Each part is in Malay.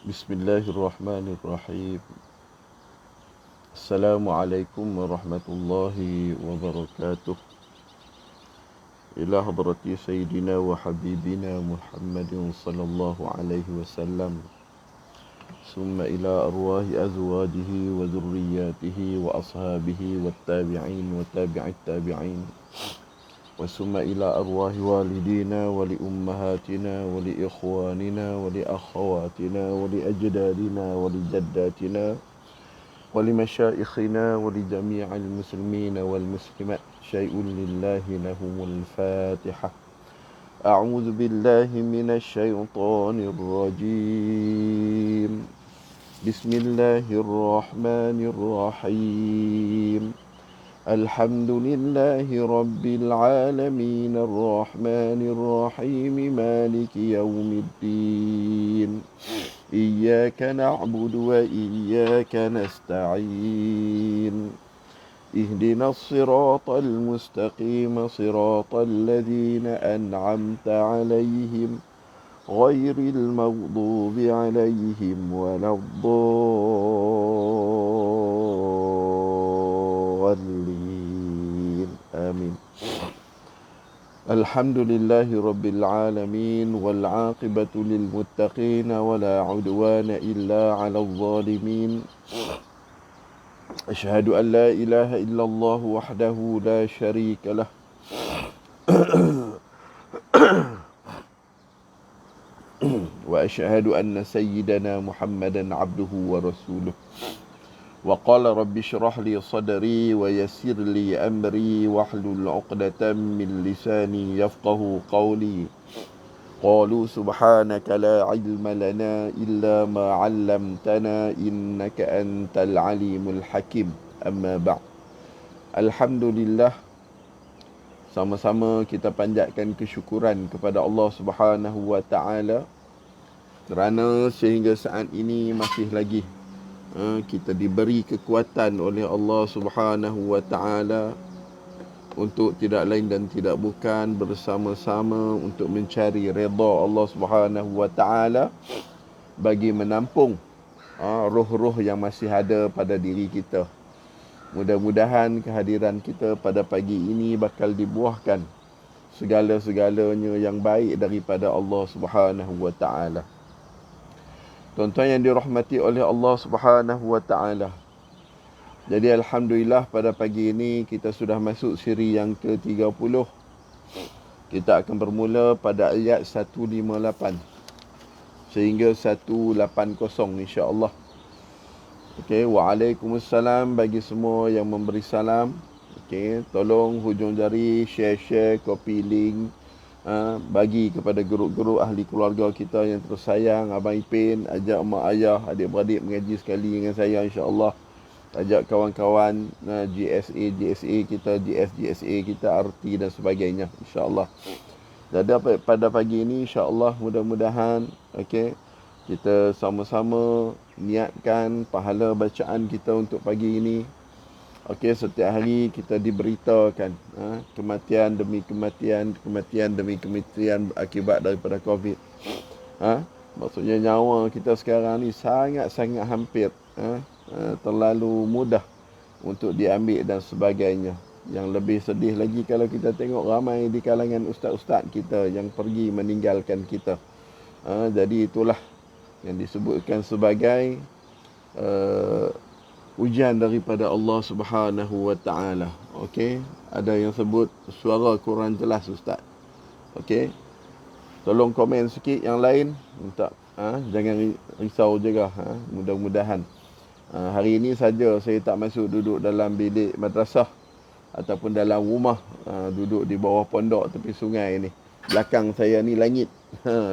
Bismillahirrahmanirrahim. Assalamualaikum warahmatullahi wabarakatuh. Ila hadrati Sayyidina wa Habibina Muhammadin sallallahu alaihi wasallam. Summa ila arwahi azwajihi wa dhurriyyatihi wa ashabihi wa tabi'in wa tabi'it tabi'in. وثم إلى أرواح والدينا ولأمهاتنا ولإخواننا ولأخواتنا ولأجدادنا ولجداتنا ولمشائخنا ولجميع المسلمين والمسلمات شيء لله لهم الفاتحة. أعوذ بالله من الشيطان الرجيم. بسم الله الرحمن الرحيم. الحمد لله رب العالمين الرحمن الرحيم مالك يوم الدين إياك نعبد وإياك نستعين اهدنا الصراط المستقيم صراط الذين أنعمت عليهم غير المغضوب عليهم ولا الضالين آمين. الحمد لله رب العالمين والعاقبة للمتقين ولا عدوان إلا على الظالمين. أشهد أن لا إله إلا الله وحده لا شريك له وأشهد أن سيدنا محمدا عبده ورسوله. وقال رب اشرح لي صدري ويسر لي أمري واحلل عقدة من لساني يفقه قولي. قالوا سبحانك لا علم لنا إلا ما علمتنا إنك أنت العليم الحكيم. أما بعد. Alhamdulillah, sama-sama kita panjatkan kesyukuran kepada Allah Subhanahu wa taala kerana sehingga saat ini masih lagi kita diberi kekuatan oleh Allah Subhanahu wa taala untuk tidak lain dan tidak bukan bersama-sama untuk mencari redha Allah Subhanahu wa taala bagi menampung roh-roh yang masih ada pada diri kita. Mudah-mudahan kehadiran kita pada pagi ini bakal dibuahkan segala-segalanya yang baik daripada Allah Subhanahu wa taala. Tuan-tuan yang dirahmati oleh Allah Subhanahu wa taala. Jadi alhamdulillah pada pagi ini kita sudah masuk siri yang ke-30. Kita akan bermula pada ayat 158 sehingga 180 insya-Allah. Okey, waalaikumsalam bagi semua yang memberi salam. Okey, tolong hujung jari share, copy link, bagi kepada guru-guru ahli keluarga kita yang tersayang, Abang Ipin, ajak mak ayah, adik-beradik mengaji sekali dengan saya insya-Allah. Ajak kawan-kawan GSA kita, GSA kita, RT dan sebagainya insya-Allah. Jadi pada pagi ini insya-Allah mudah-mudahan kita sama-sama niatkan pahala bacaan kita untuk pagi ini. Setiap hari kita diberitakan kematian demi kematian, kematian demi kematian akibat daripada COVID. Maksudnya nyawa kita sekarang ni sangat-sangat hampir, terlalu mudah untuk diambil dan sebagainya. Yang lebih sedih lagi kalau kita tengok ramai di kalangan ustaz-ustaz kita yang pergi meninggalkan kita. Jadi itulah yang disebutkan sebagai ujian daripada Allah Subhanahu wa taala. Okey, ada yang sebut suara kurang jelas ustaz. Okey, tolong komen sikit yang lain, minta jangan risau juga. Mudah-mudahan hari ini saja saya tak masuk duduk dalam bilik madrasah ataupun dalam rumah, duduk di bawah pondok tepi sungai ni. Belakang saya ni langit,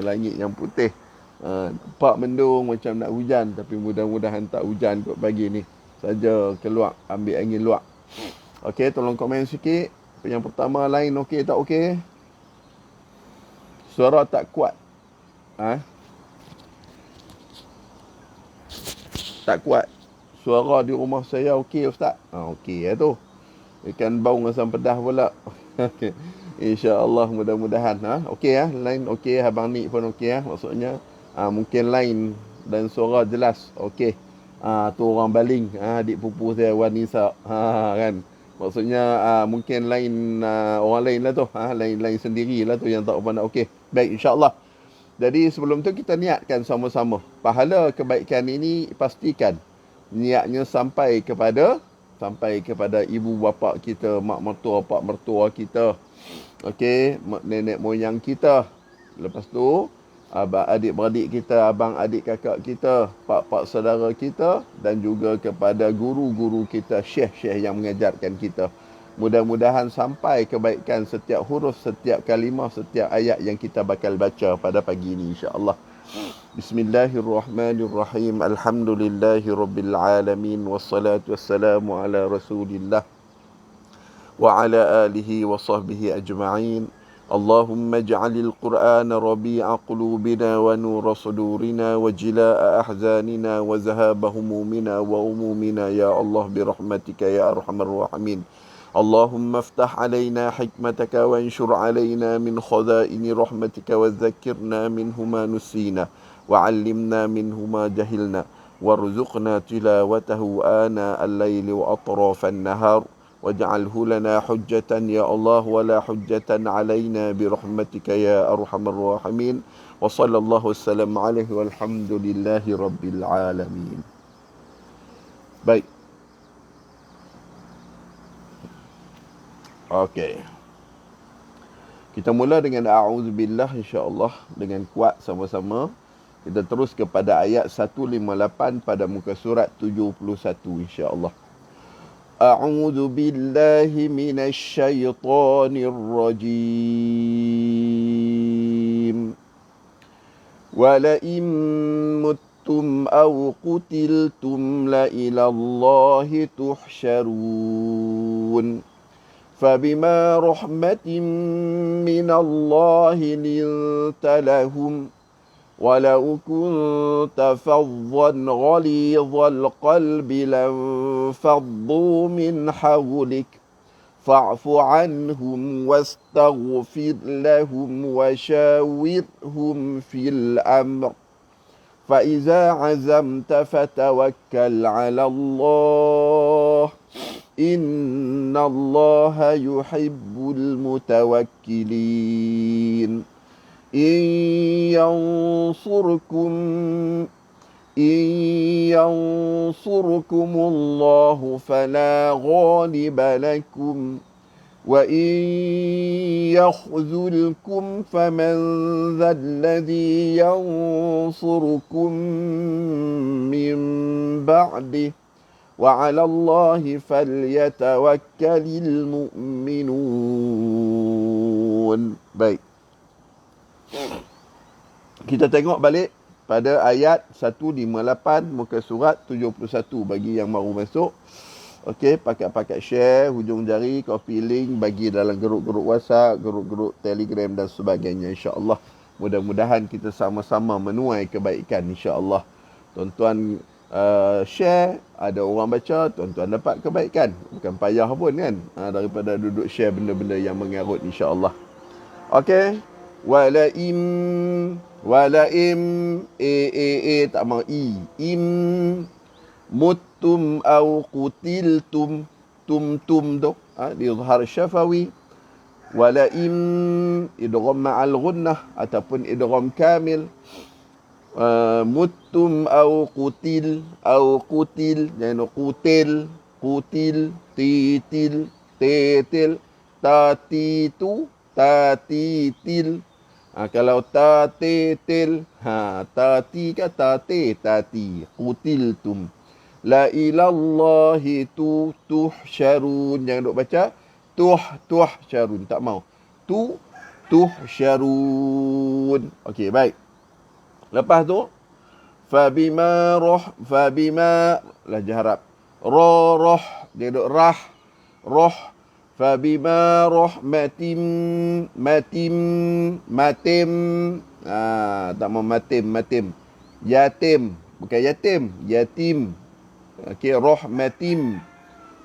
langit yang putih. Nampak mendung macam nak hujan, tapi mudah-mudahan tak hujan kot pagi ni. Saja keluar ambil angin luar. Okey, tolong komen sikit. Yang pertama, lain okey tak okey? Suara tak kuat. Tak kuat. Suara di rumah saya okey ustaz? Okey tu. Ikan bau asam pedas pula. Okey. Insya-Allah mudah-mudahan okey lain okey, abang ni pun okey maksudnya mungkin lain dan suara jelas. Okey. Tu orang baling. Adik pupu saya Wan Nisa. Kan. Maksudnya mungkin lain orang lain lah tu. Lain-lain sendirilah tu yang tak pandai. Okey. Baik, insya-Allah. Jadi sebelum tu kita niatkan sama-sama. Pahala kebaikan ini pastikan niatnya sampai kepada ibu bapa kita, mak mertua, pak mertua kita. Okey, nenek moyang kita. Lepas tu adik-beradik kita, abang adik kakak kita, pak saudara kita dan juga kepada guru-guru kita, syekh-syekh yang mengajarkan kita. Mudah-mudahan sampai kebaikan setiap huruf, setiap kalimah, setiap ayat yang kita bakal baca pada pagi ini, insya-Allah. Bismillahirrahmanirrahim. Alhamdulillahirabbil alamin wassalatu wassalamu ala Rasulillah wa ala alihi wa sahbihi ajma'in. Allahumma ij'alil Qur'ana rabi'a qulubina wa nura sudurina wa jilaa'a ahzanina wa zahaba humumina wa umumina ya Allah birahmatika ya arhamar rahimin. Allahumma aftah alaina hikmataka wa anshur alaina min khazaini rahmatika wa dhakkirna minhu ma nusina wa 'allimna minhu ma jahilna warzuqna tilawatahu ana al-laili wa atrafan nahar waj'alhu lana hujjatan ya Allah wa la hujjatan alaina birahmatika ya arhamar rahimin. Wa sallallahu wasallam alaihi walhamdulillahi rabbil alamin. Baik. Okey. Kita mula dengan a'udzubillah, insya-Allah, dengan kuat sama-sama. Kita terus kepada ayat 158 pada muka surat 71, insya-Allah. A'udzu billahi minasy syaithanir rajim. Wa la in muttum aw qutiltum la ila Allahi tuhsyarun. فبما رحمة من الله لنت لهم ولو كنت فظا غليظ القلب لانفضوا من حولك فاعف عنهم واستغفر لهم وشاورهم في الأمر فإذا عزمت فتوكل على الله إن الله يحب المتوكلين إن ينصركم الله فلا غالب لكم وإن يخذلكم فمن ذا الذي ينصركم من بعده وعلى الله فليتوكل المؤمنون. Baik. Kita tengok balik pada ayat 158 muka surat 71 bagi yang baru masuk. Okey, pakat-pakat share, hujung jari, copy link, bagi dalam grup-grup WhatsApp, grup-grup Telegram dan sebagainya, insya-Allah. Mudah-mudahan kita sama-sama menuai kebaikan, insya-Allah. Tuan-tuan share, ada orang baca, tuan-tuan dapat kebaikan. Bukan payah pun kan, daripada duduk share benda-benda yang mengarut, insya-Allah. Okey. Walaim tak mau im muttum au qutiltum tum tu di izhar syafawi. Walaim idgham ma'al ghunnah ataupun idgham kamil. Muttum au qutil jangan qutil titil tetil tatitil. Kalau tatitil, tati ke tati, qutiltum. La ilallahi tuhsyarun. Jangan duk baca tuhsyarun, tak mau. Tuhsyarun. Okey, baik. Lepas tu fabima lahjah Arab. Roh dia duk roh. Fabima rahmatim matim. Tak mau matim. Yatim, bukan yatim. Okey, rahmatim.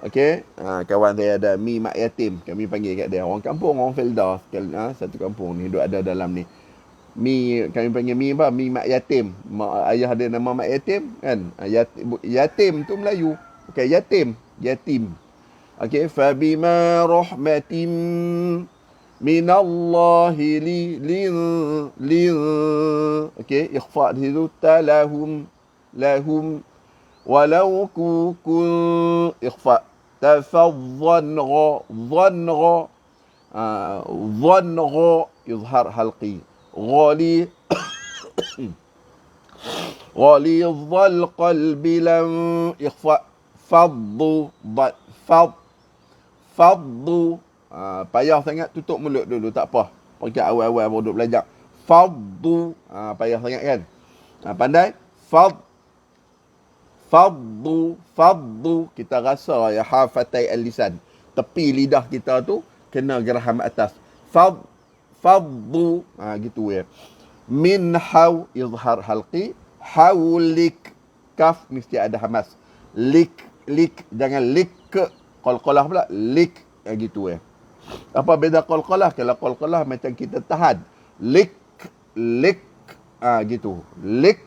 Okey, kawan saya ada Mi Mak Yatim, kami panggil kat dia. Orang kampung, orang Felda, satu kampung ni duk ada dalam ni. Mi, kami panggil mi apa? Mi mak yatim. Mak ayah dia nama mak yatim kan? Yatim tu Melayu. Bukan yatim, yatim. Okey, fabima rahmatin minallahi lin. Okey, ikhfa di situ talahum lahum walau kun ikhfa tafadhan dhanra dhanra izhar halqi ghali غليظ القلب لم إخفاء فض payah sangat tutup mulut dulu, tak apa. Pakai awal-awal baru duk belajar. Faddu, payah sangat kan. Pandai? Faddu. Kita rasa ya hafatai al-lisan. Tepi lidah kita tu kena geraham atas. Faddu, gitu ya. Min haw izhar halqi, haulik, kaf mesti ada hamas. Lik, jangan lik ke qalqalah pula, lik, gitu ya. Apa beda qalqalah? Kalau qalqalah macam kita tahan. Lik, gitu. Lik,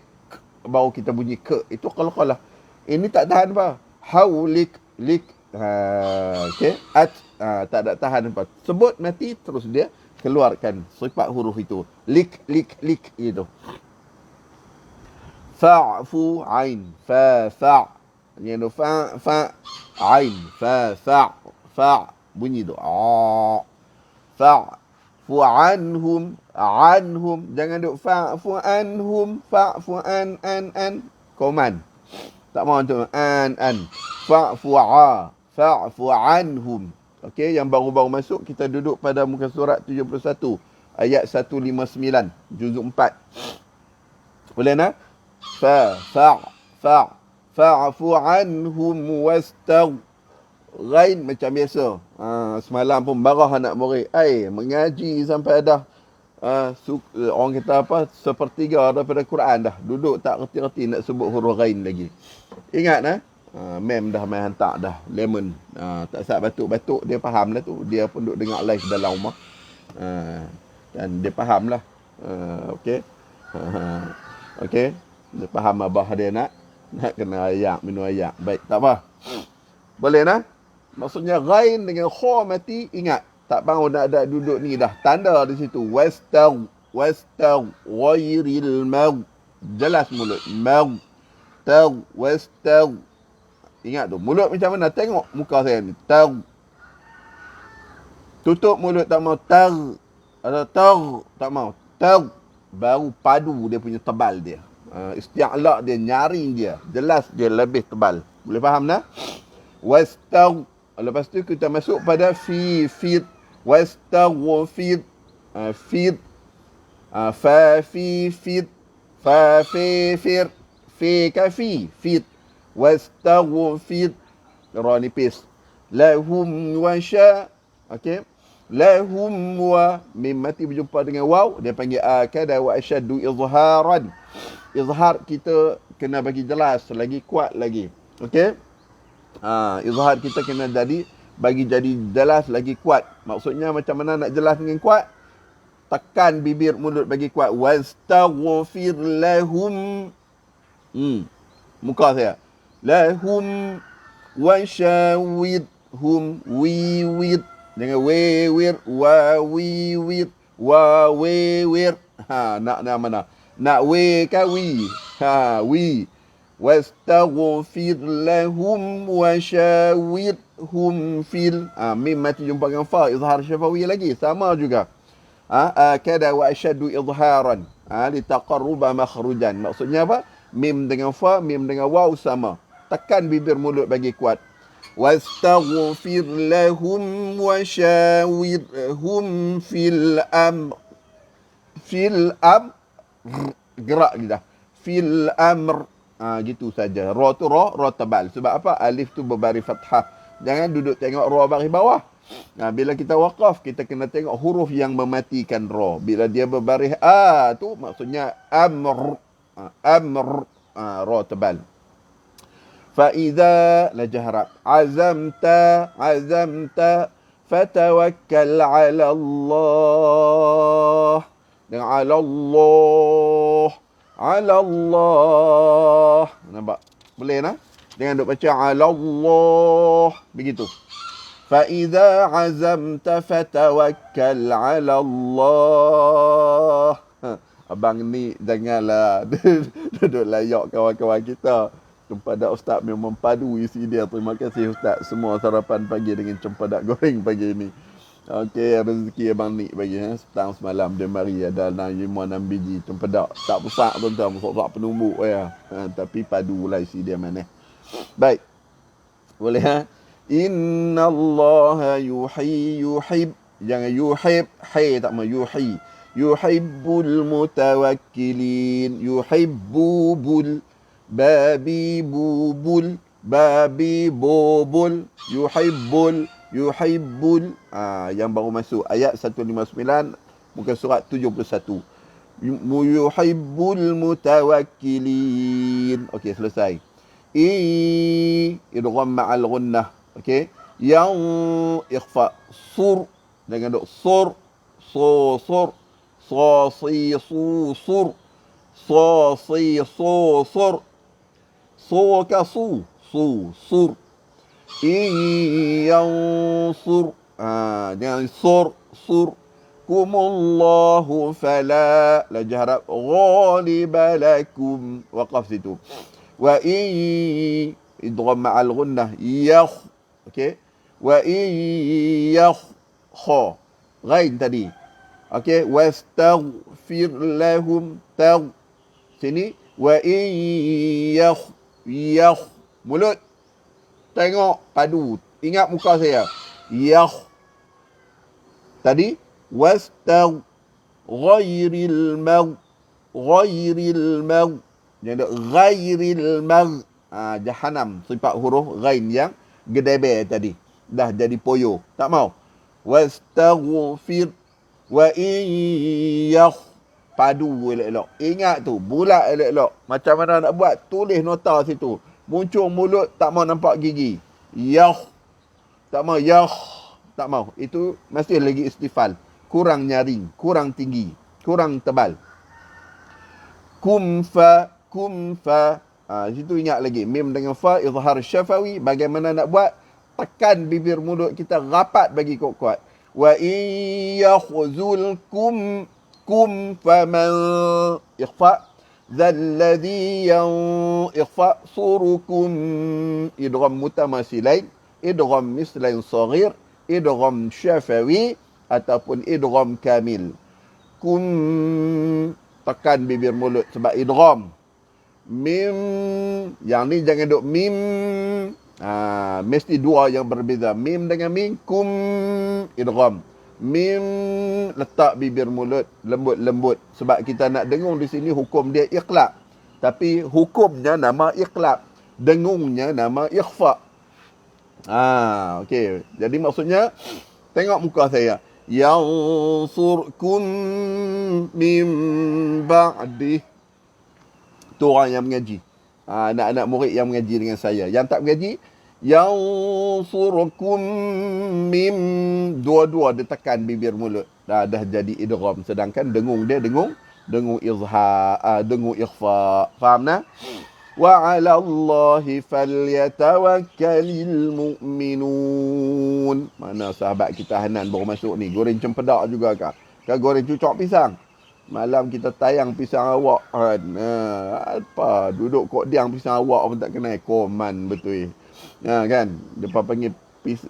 baru kita bunyi ke. Itu qalqalah. Ini tak tahan apa? Haulik, lik. Okay. Tak ada tahan apa. Sebut nanti terus dia keluarkan sifat huruf itu. Lik, gitu. Fa'fu ain. Fa. Yang fa ain. Fa. Bunyi tu. Fa'fu anhum. Jangan duk fa'fu anhum. Fa'fu an. Koman. Tak mahu tu. An. Fa'fu anhum. Okey, yang baru-baru masuk kita duduk pada muka surat 71 ayat 159 juzuk 4. Boleh nak? Fa'fu anhum Ghain macam biasa. Semalam pun marah anak murid. Mengaji sampai dah orang kata apa, sepertiga daripada Quran dah. Duduk tak reti-reti nak sebut huruf ghain lagi. Ingat mem dah main hantar dah. Lemon. Tak sat batuk-batuk. Dia faham lah tu. Dia pun duduk dengar live dalam rumah. Dan dia faham lah. Okey. Okey. Dia faham abah dia nak kena ayak, minum ayak. Baik, tak apa. Boleh nak? Maksudnya ghain dengan kha mati, ingat. Tak bangun nak ada duduk ni dah. Tanda di situ. Wastag ghairil maw. Jelas mulut. Maw. Tag. Wastag. Ingat tu. Mulut macam mana? Tengok muka saya ni. Tag. Tutup mulut tak mau. Tag. Atau tag. Tak mau. Tag. Baru padu dia punya tebal dia. Isti'la dia, nyaring dia. Jelas dia lebih tebal. Boleh faham tak? Wastag. Lepas tu kita masuk pada fi. Wastaghfir. Fid. Fa fi fid. Fa fi fir. Fi ka fi. Fid. Wastaghfir. Ra nipis. Lahum wa sya. Okey. Lahum wa mim mati berjumpa dengan waw, dia panggil akada wa asyaddu izharan. Izhar kita kena bagi jelas lagi, kuat lagi. Okey. Izhar kita kena bagi jadi jelas lagi kuat. Maksudnya macam mana nak jelas dengan kuat? Tekan bibir mulut bagi kuat. Wastaghfir lahum. Muka saya. Lahum wa syawidhum wiwid. Jangan wewir, wa wiwid, wa wewir. Nak mana? Nak we ka wi. Wi. Wastaghfir lahum wa syawidhum fil. Mim mati jumpa dengan fa, izhar syafawi lagi. Sama juga. Kada wa asyaddu izharan. Litaqarruba makhrujan. Maksudnya apa? Mim dengan fa, mim dengan waw sama. Tekan bibir mulut bagi kuat. Wastaghfir lahum wa syawidhum fil amr. Gerak lidah. Fil amr. Gitu saja. Ra tu ra tebal. Sebab apa? Alif tu berbaris fathah. Jangan duduk tengok ra baris bawah. Bila kita waqaf, kita kena tengok huruf yang mematikan ra. Bila dia berbaris tu maksudnya amr. Ra tebal. فإذا لجهرت عزمت فتوكل على الله Dengan ala Allah. Ala Allah. Nampak? Boleh nah? Dengan duk baca ala Allah. Begitu. فَإِذَا عَزَمْتَ فَتَوَكَّلْ عَلَى اللَّهِ. Abang ni janganlah duduk layak kawan-kawan kita. Cempedak Ustaz memang padu isi dia. Terima kasih Ustaz. Semua sarapan pagi dengan cempedak goreng pagi ni. Okey, rezeki abang ni bagi setang semalam dia mari ada 5-6 biji cempedak. Tak besar tuan-tuan, besar penumbuk ya. Tapi padu lah isi dia mana. Baik. Boleh ha? Inna Allah yuhib. Jangan yuhib. Hai tak mau yuhi. Yuhibbul mutawakkilin. Yuhibbubul. Babi bubul. Babi bubul. Yuhibbul. Yang baru masuk. Ayat 159. Muka surat 71. Yuhibbul mutawakkilin. Okey, selesai. Idgham ma'al gunnah. Okey. Yang ikhfa sur dengan dok sur sur si su sur si sur ka su sur yansur jangan sur kumullahu fala la jahrab ghaliba lakum waqaf situ wa idgham ma'al gunnah yakh. Okey. Wa kha ghain tadi. Okey, wastaghfir lahum tag sini wa yakh mulut tengok padu. Ingat muka saya. Yakh tadi ghairil mag jadi ghairil mag jahanam sifat huruf ghain yang gedebe tadi dah jadi poyo tak mau. Wastaghfir wa iyakh padu elok-elok. Ingat tu bulat elok-elok. Macam mana nak buat? Tulis nota situ. Muncul mulut tak mau nampak gigi. Yakh tak mau. Yakh tak mau. Itu masih lagi istifal. Kurang nyaring, kurang tinggi, kurang tebal. Kumfa situ ingat lagi mim dengan fa izhar syafawi. Bagaimana nak buat? Tekan bibir mulut kita rapat bagi kuat-kuat. Wa iyakhzulkum faman ikhfa zalladhi ikhfa surukum idgham mutamasilain, idgham mislain saghir, idgham syafawi ataupun idgham kamil. Tekan bibir mulut sebab idgham. Mim yang ni jangan duk mim. Mesti dua yang berbeza. Mim dengan mim kum idgham. Mim letak bibir mulut lembut-lembut sebab kita nak dengung di sini hukum dia iqlab. Tapi hukumnya nama iqlab, dengungnya nama ikhfa. Okey. Jadi maksudnya tengok muka saya. Yansurkum min ba'di. Tu orang yang mengaji. Anak-anak murid yang mengaji dengan saya. Yang tak mengaji, yansurkum mim, dua-dua dia tekan bibir mulut. Dah jadi idgham. Sedangkan dengung dia dengung izhar, dengung ikhfa. Faham nah? Wa 'ala Allahi falyatawakkalul mu'minun. Mana sahabat kita Hanan baru masuk ni, goreng cempedak juga kah? Kah goreng cucuk pisang? Malam kita tayang pisang awak kan. Apa duduk kok diang pisang awak pun tak kenal koman betul. Kan depa panggil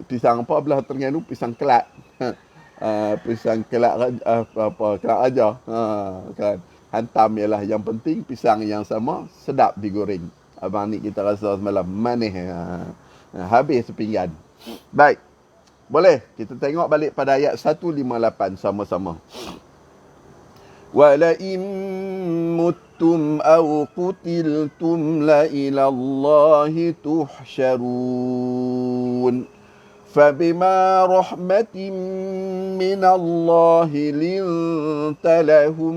pisang apa belah Terengganu, pisang kelat. Pisang kelat kelat aja. Kan hantam ialah yang penting pisang yang sama sedap digoreng. Abang ni kita rasa semalam manis. Habis sepinggan. Baik. Boleh kita tengok balik pada ayat 158 sama-sama. وَلَئِن مُتُّمْ أَوْ قُتِلْتُمْ لَإِلَى اللَّهِ تُحْشَرُونَ فَبِمَا رَحْمَةٍ مِّنَ اللَّهِ لِنْتَ لَهُمْ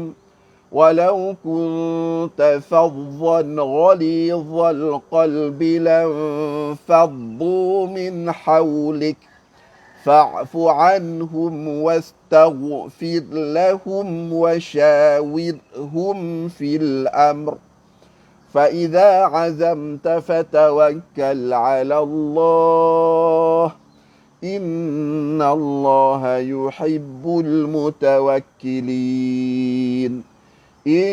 وَلَوْ كُنْتَ فَظًّا غَلِيظَ الْقَلْبِ لَانفَضُّوا مِنْ حَوْلِكَ فاعف عنهم واستغفر لهم وشاورهم في الأمر فإذا عزمت فتوكل على الله إن الله يحب المتوكلين إن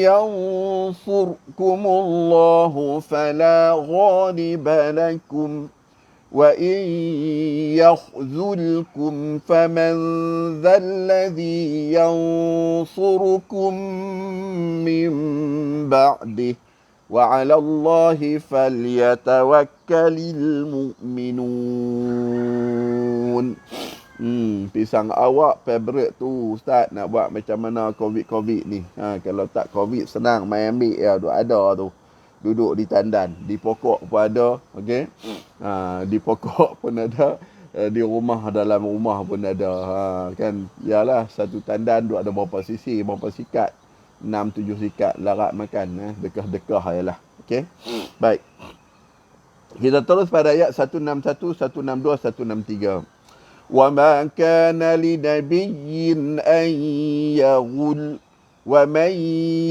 ينصركم الله فلا غالب لكم وإن يخذلكم فمن ذا الذي ينصركم من بعده وعلى الله فليتوكل المؤمنون. Pisang awak favorite tu Ustaz, nak buat macam mana COVID ni. Kalau tak COVID senang main ambil ya, ada tu. Duduk di tandan, di pokok pun ada, okey. Di pokok pun ada, di rumah, dalam rumah pun ada. Kan, yalah satu tandan duk ada berapa sisi, berapa sikat. 6-7 sikat larat makan, dekah-dekah yalah. Okey. Baik. Kita terus pada ayat 161, 162, 163. وَمَا كَانَ لِنَبِيٍّ أَن يَغُلَّ وَمَن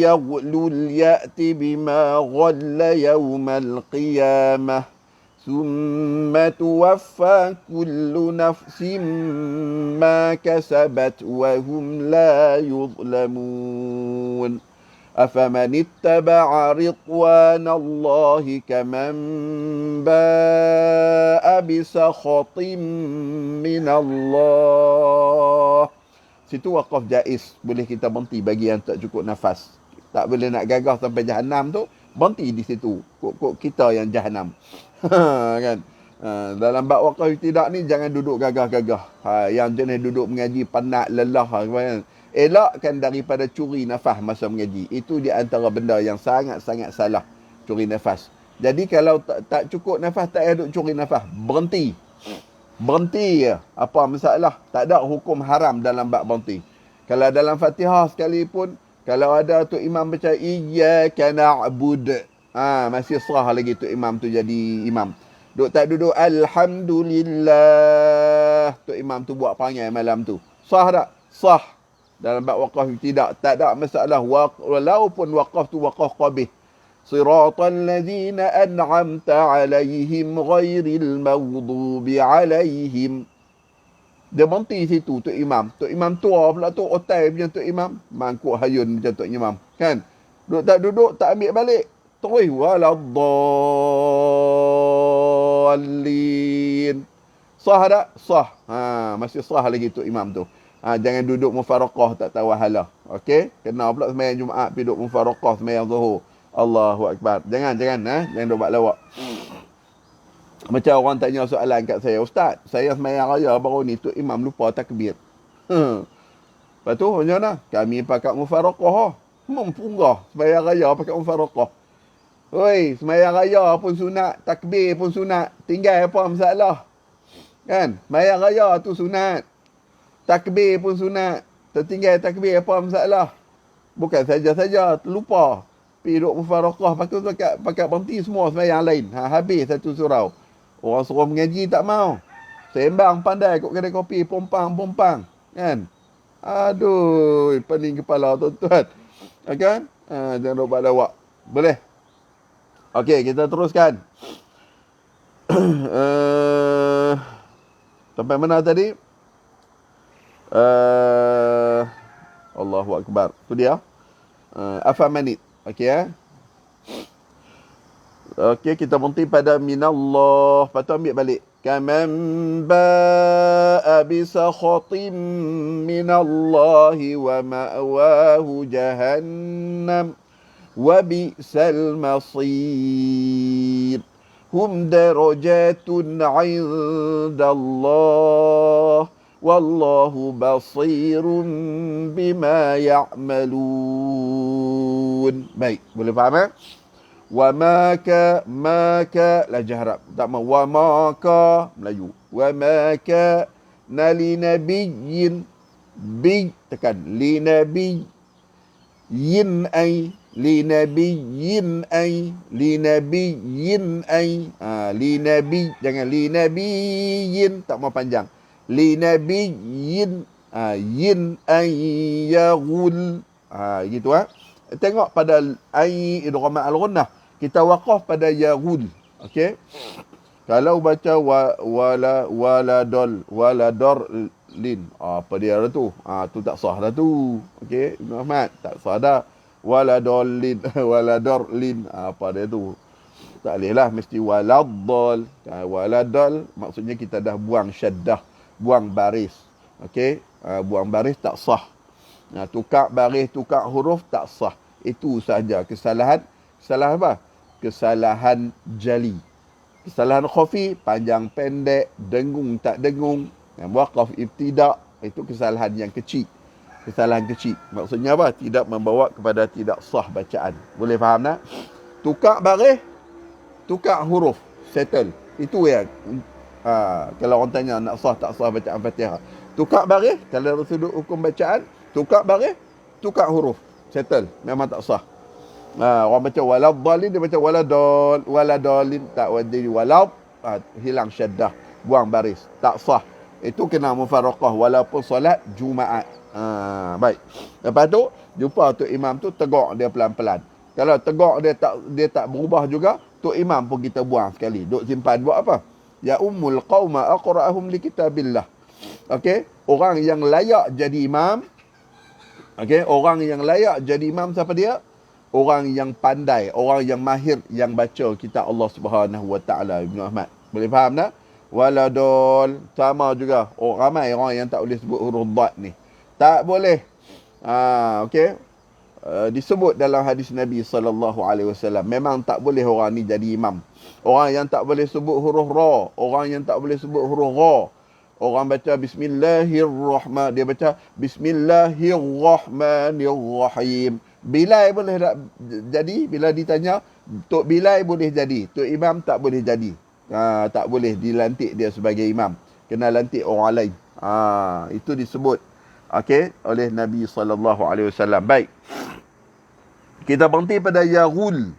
يَغْلُلْ يَأْتِ بِمَا غَلَّ يَوْمَ الْقِيَامَةِ ثُمَّ تُوَفَّى كُلُّ نَفْسٍ مَا كَسَبَتْ وَهُمْ لَا يُظْلَمُونَ أَفَمَنِ اتَّبَعَ رِضْوَانَ اللَّهِ كَمَنْ بَاءَ بِسَخَطٍ مِنَ اللَّهِ. Situ wakaf jaiz, boleh kita berhenti bagi yang tak cukup nafas. Tak boleh nak gagah sampai jahanam tu, berhenti di situ. Kok kita yang jahanam. Kan? Dalam bab wakaf tidak ni jangan duduk gagah-gagah. Yang jenis duduk mengaji penat, lelah, kan? Elakkan daripada curi nafas masa mengaji. Itu di antara benda yang sangat-sangat salah, curi nafas. Jadi kalau tak cukup nafas, tak payah duk curi nafas. Berhenti je. Apa masalah? Tak ada hukum haram dalam bab berhenti. Kalau dalam Fatihah sekalipun, kalau ada tu imam baca iyyaka na'bud, masih sah lagi tu imam tu jadi imam. Tak duduk alhamdulillah, tu imam tu buat perangai malam tu. Sah tak? Sah. Dalam bab waqaf tidak, tak ada masalah. Walaupun waqaf tu waqaf qabih. Siratal ladzina an'amta alaihim ghairil maghdubi alaihim. Dia berhenti situ tu imam. Tu imam tua pula tu, otai macam tu imam. Mangkuk hayun macam tu imam. Kan? Duduk tak ambil balik. Terus waladdallin. Sah tak? Sah. Masih sah lagi tu imam tu. Jangan duduk mufaraqah tak tahu hala. Okey? Kena pula sembahyang Jumaat pergi duduk mufaraqah sembahyang Zuhur. Allahu akbar. Jangan jangan duduk buat lawak. Macam orang tanya soalan kat saya, Ustaz, saya sembahyang raya baru ni tu imam lupa takbir. Lepas tu macam mana? Kami pakai mufaraqah. Mempunggah sembahyang raya pakai mufaraqah. Oi, sembahyang raya pun sunat, takbir pun sunat. Tinggal apa masalah? Kan? Sembahyang raya tu sunat. Takbir pun sunat. Tertinggal takbir apa masalah? Bukan saja-saja lupa. Pergi duduk mufaraqah, lepas tu pakat berhenti semua sembahyang lain. Habis satu surau. Orang suruh mengaji tak mau. Sembang pandai kot kedai kopi, pompang. Kan? Aduh, pening kepala tuan-tuan. Kan? Jangan duduk buat lawak. Boleh? Okey, kita teruskan. Sampai mana tadi? Allahu akbar. Tu dia. Afamanit. Okey ya. Okey, kita berhenti pada minallah. Lepas tu ambil balik. Kaman ba'a bisakhatim minallahi wa ma'wahu jahannam wa bi'sal masir. Hum darajatun 'indallah. Wallahu basirun bima ya'malun. Baik, boleh faham? Wa maka la jahrab. Tak mau wa maka Melayu. Wa maka nali nabiyyin bi tekan li nabiyyin ay Linabiyyin ay. Linabiyyin ay. Linabi. Jangan linabiyyin. Tak mau panjang. Linabiyyin. Yin ay yaghul. Gitu Tengok pada ay idghamat al-ghunnah. Kita waqaf pada yaghul. Okey. Kalau baca walador lin. Apa dia dah tu? Tu tak sah dah tu. Okey, Ibn Ahmad tak sah dah. Waladolin, waladorlin. Apa dia tu? Tak boleh lah, mesti waladol. Waladol maksudnya kita dah buang syaddah, buang baris. Okey, buang baris tak sah. Tukar baris, tukar huruf tak sah. Itu saja kesalahan. Kesalahan apa? Kesalahan jali. Kesalahan khafi, panjang pendek, dengung tak dengung, waqaf ibtidak, itu kesalahan yang kecil. Kesalahan kecil. Maksudnya apa? Tidak membawa kepada tidak sah bacaan. Boleh faham tak? Tukar baris, tukar huruf, settle. Itu yang kalau orang tanya nak sah tak sah bacaan Fatihah. Tukar baris, kalau dari sudut hukum bacaan, tukar baris, tukar huruf, settle. Memang tak sah. Orang baca waladhalin, dia baca waladhalin, tak wadi walad, hilang syaddah, buang baris, tak sah. Itu kena mufaraqah walaupun solat Jumaat. Baik. Lepas tu jumpa Tok Imam tu, tegak dia pelan-pelan. Kalau tegak dia tak berubah juga, Tok Imam pun kita buang sekali. Duk simpan buat apa? Ya ummul qauma aqra'ahum li kitabillah. Okey, orang yang layak jadi imam. Okey, orang yang layak jadi imam siapa dia? Orang yang pandai, orang yang mahir yang baca kitab Allah Subhanahu Wa Taala. Ibn Ahmad. Boleh faham tak? Waladol sama juga. Ramai orang yang tak boleh sebut huruf dad ni. Tak boleh. Okey. Disebut dalam hadis Nabi SAW. Memang tak boleh orang ni jadi imam. Orang yang tak boleh sebut huruf ra, orang yang tak boleh sebut huruf ra. Orang baca bismillahirrahman, dia baca bismillahirrahmanirrahim. Bilal boleh tak jadi? Bila ditanya, Tok Bilal boleh jadi, Tok Imam tak boleh jadi. Tak boleh dilantik dia sebagai imam. Kena lantik orang lain. Itu disebut oleh Nabi SAW. Baik. Kita berhenti pada yaghul.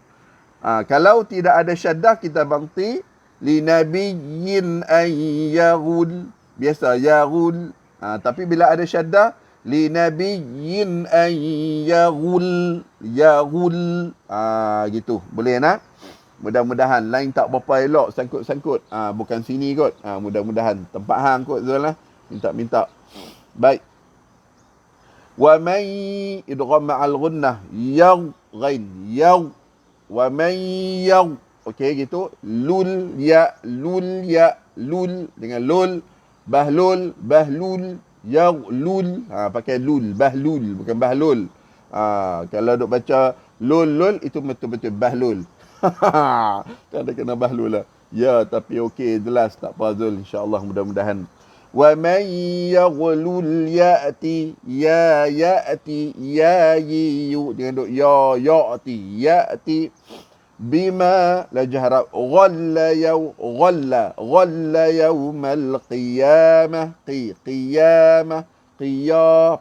Kalau tidak ada syaddah, kita berhenti linabiyyin ay yaghul. Biasa yaghul. Tapi bila ada syaddah, linabiyyin ay yaghul. Yaghul. Gitu. Boleh nak? Mudah-mudahan lain tak berapa elok sangkut-sangkut. Bukan sini kot. Mudah-mudahan tempat hang kot Zul lah. Minta-minta. Baik. Wa man idgham ma'al ghunnah yaw ghain yaw wa man yaw. Okey gitu. Lul ya lul dengan lul, bahlul yaw lul. Pakai lul, bahlul bukan bahlul. Kalau duk baca lul itu betul-betul bahlul. Tak ada kena bahlul lah. Ya, tapi okey, jelas, tak apa Zul, insya-Allah, mudah-mudahan. Wa man yaghlul ya'ti ya yu dengan duk ya'ti bima la jahra ghalla yaumal qiyamah qiyamah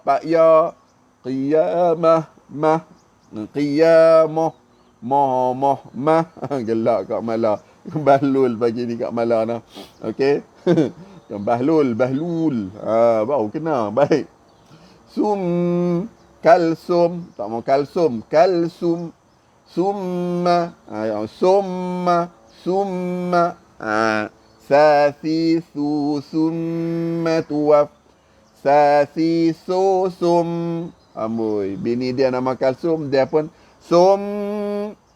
pa ya qiyamah qiyamah mah gelak kat mala. Bahlul pagi ni kat mala nah. Okey. Bahlul. Baru kena. Baik. Kalsum. Tak mau kalsum. Summa. Sasisu summa tuwaf. Sasisu sum. Amboi. Bini dia nama Kalsum. Dia pun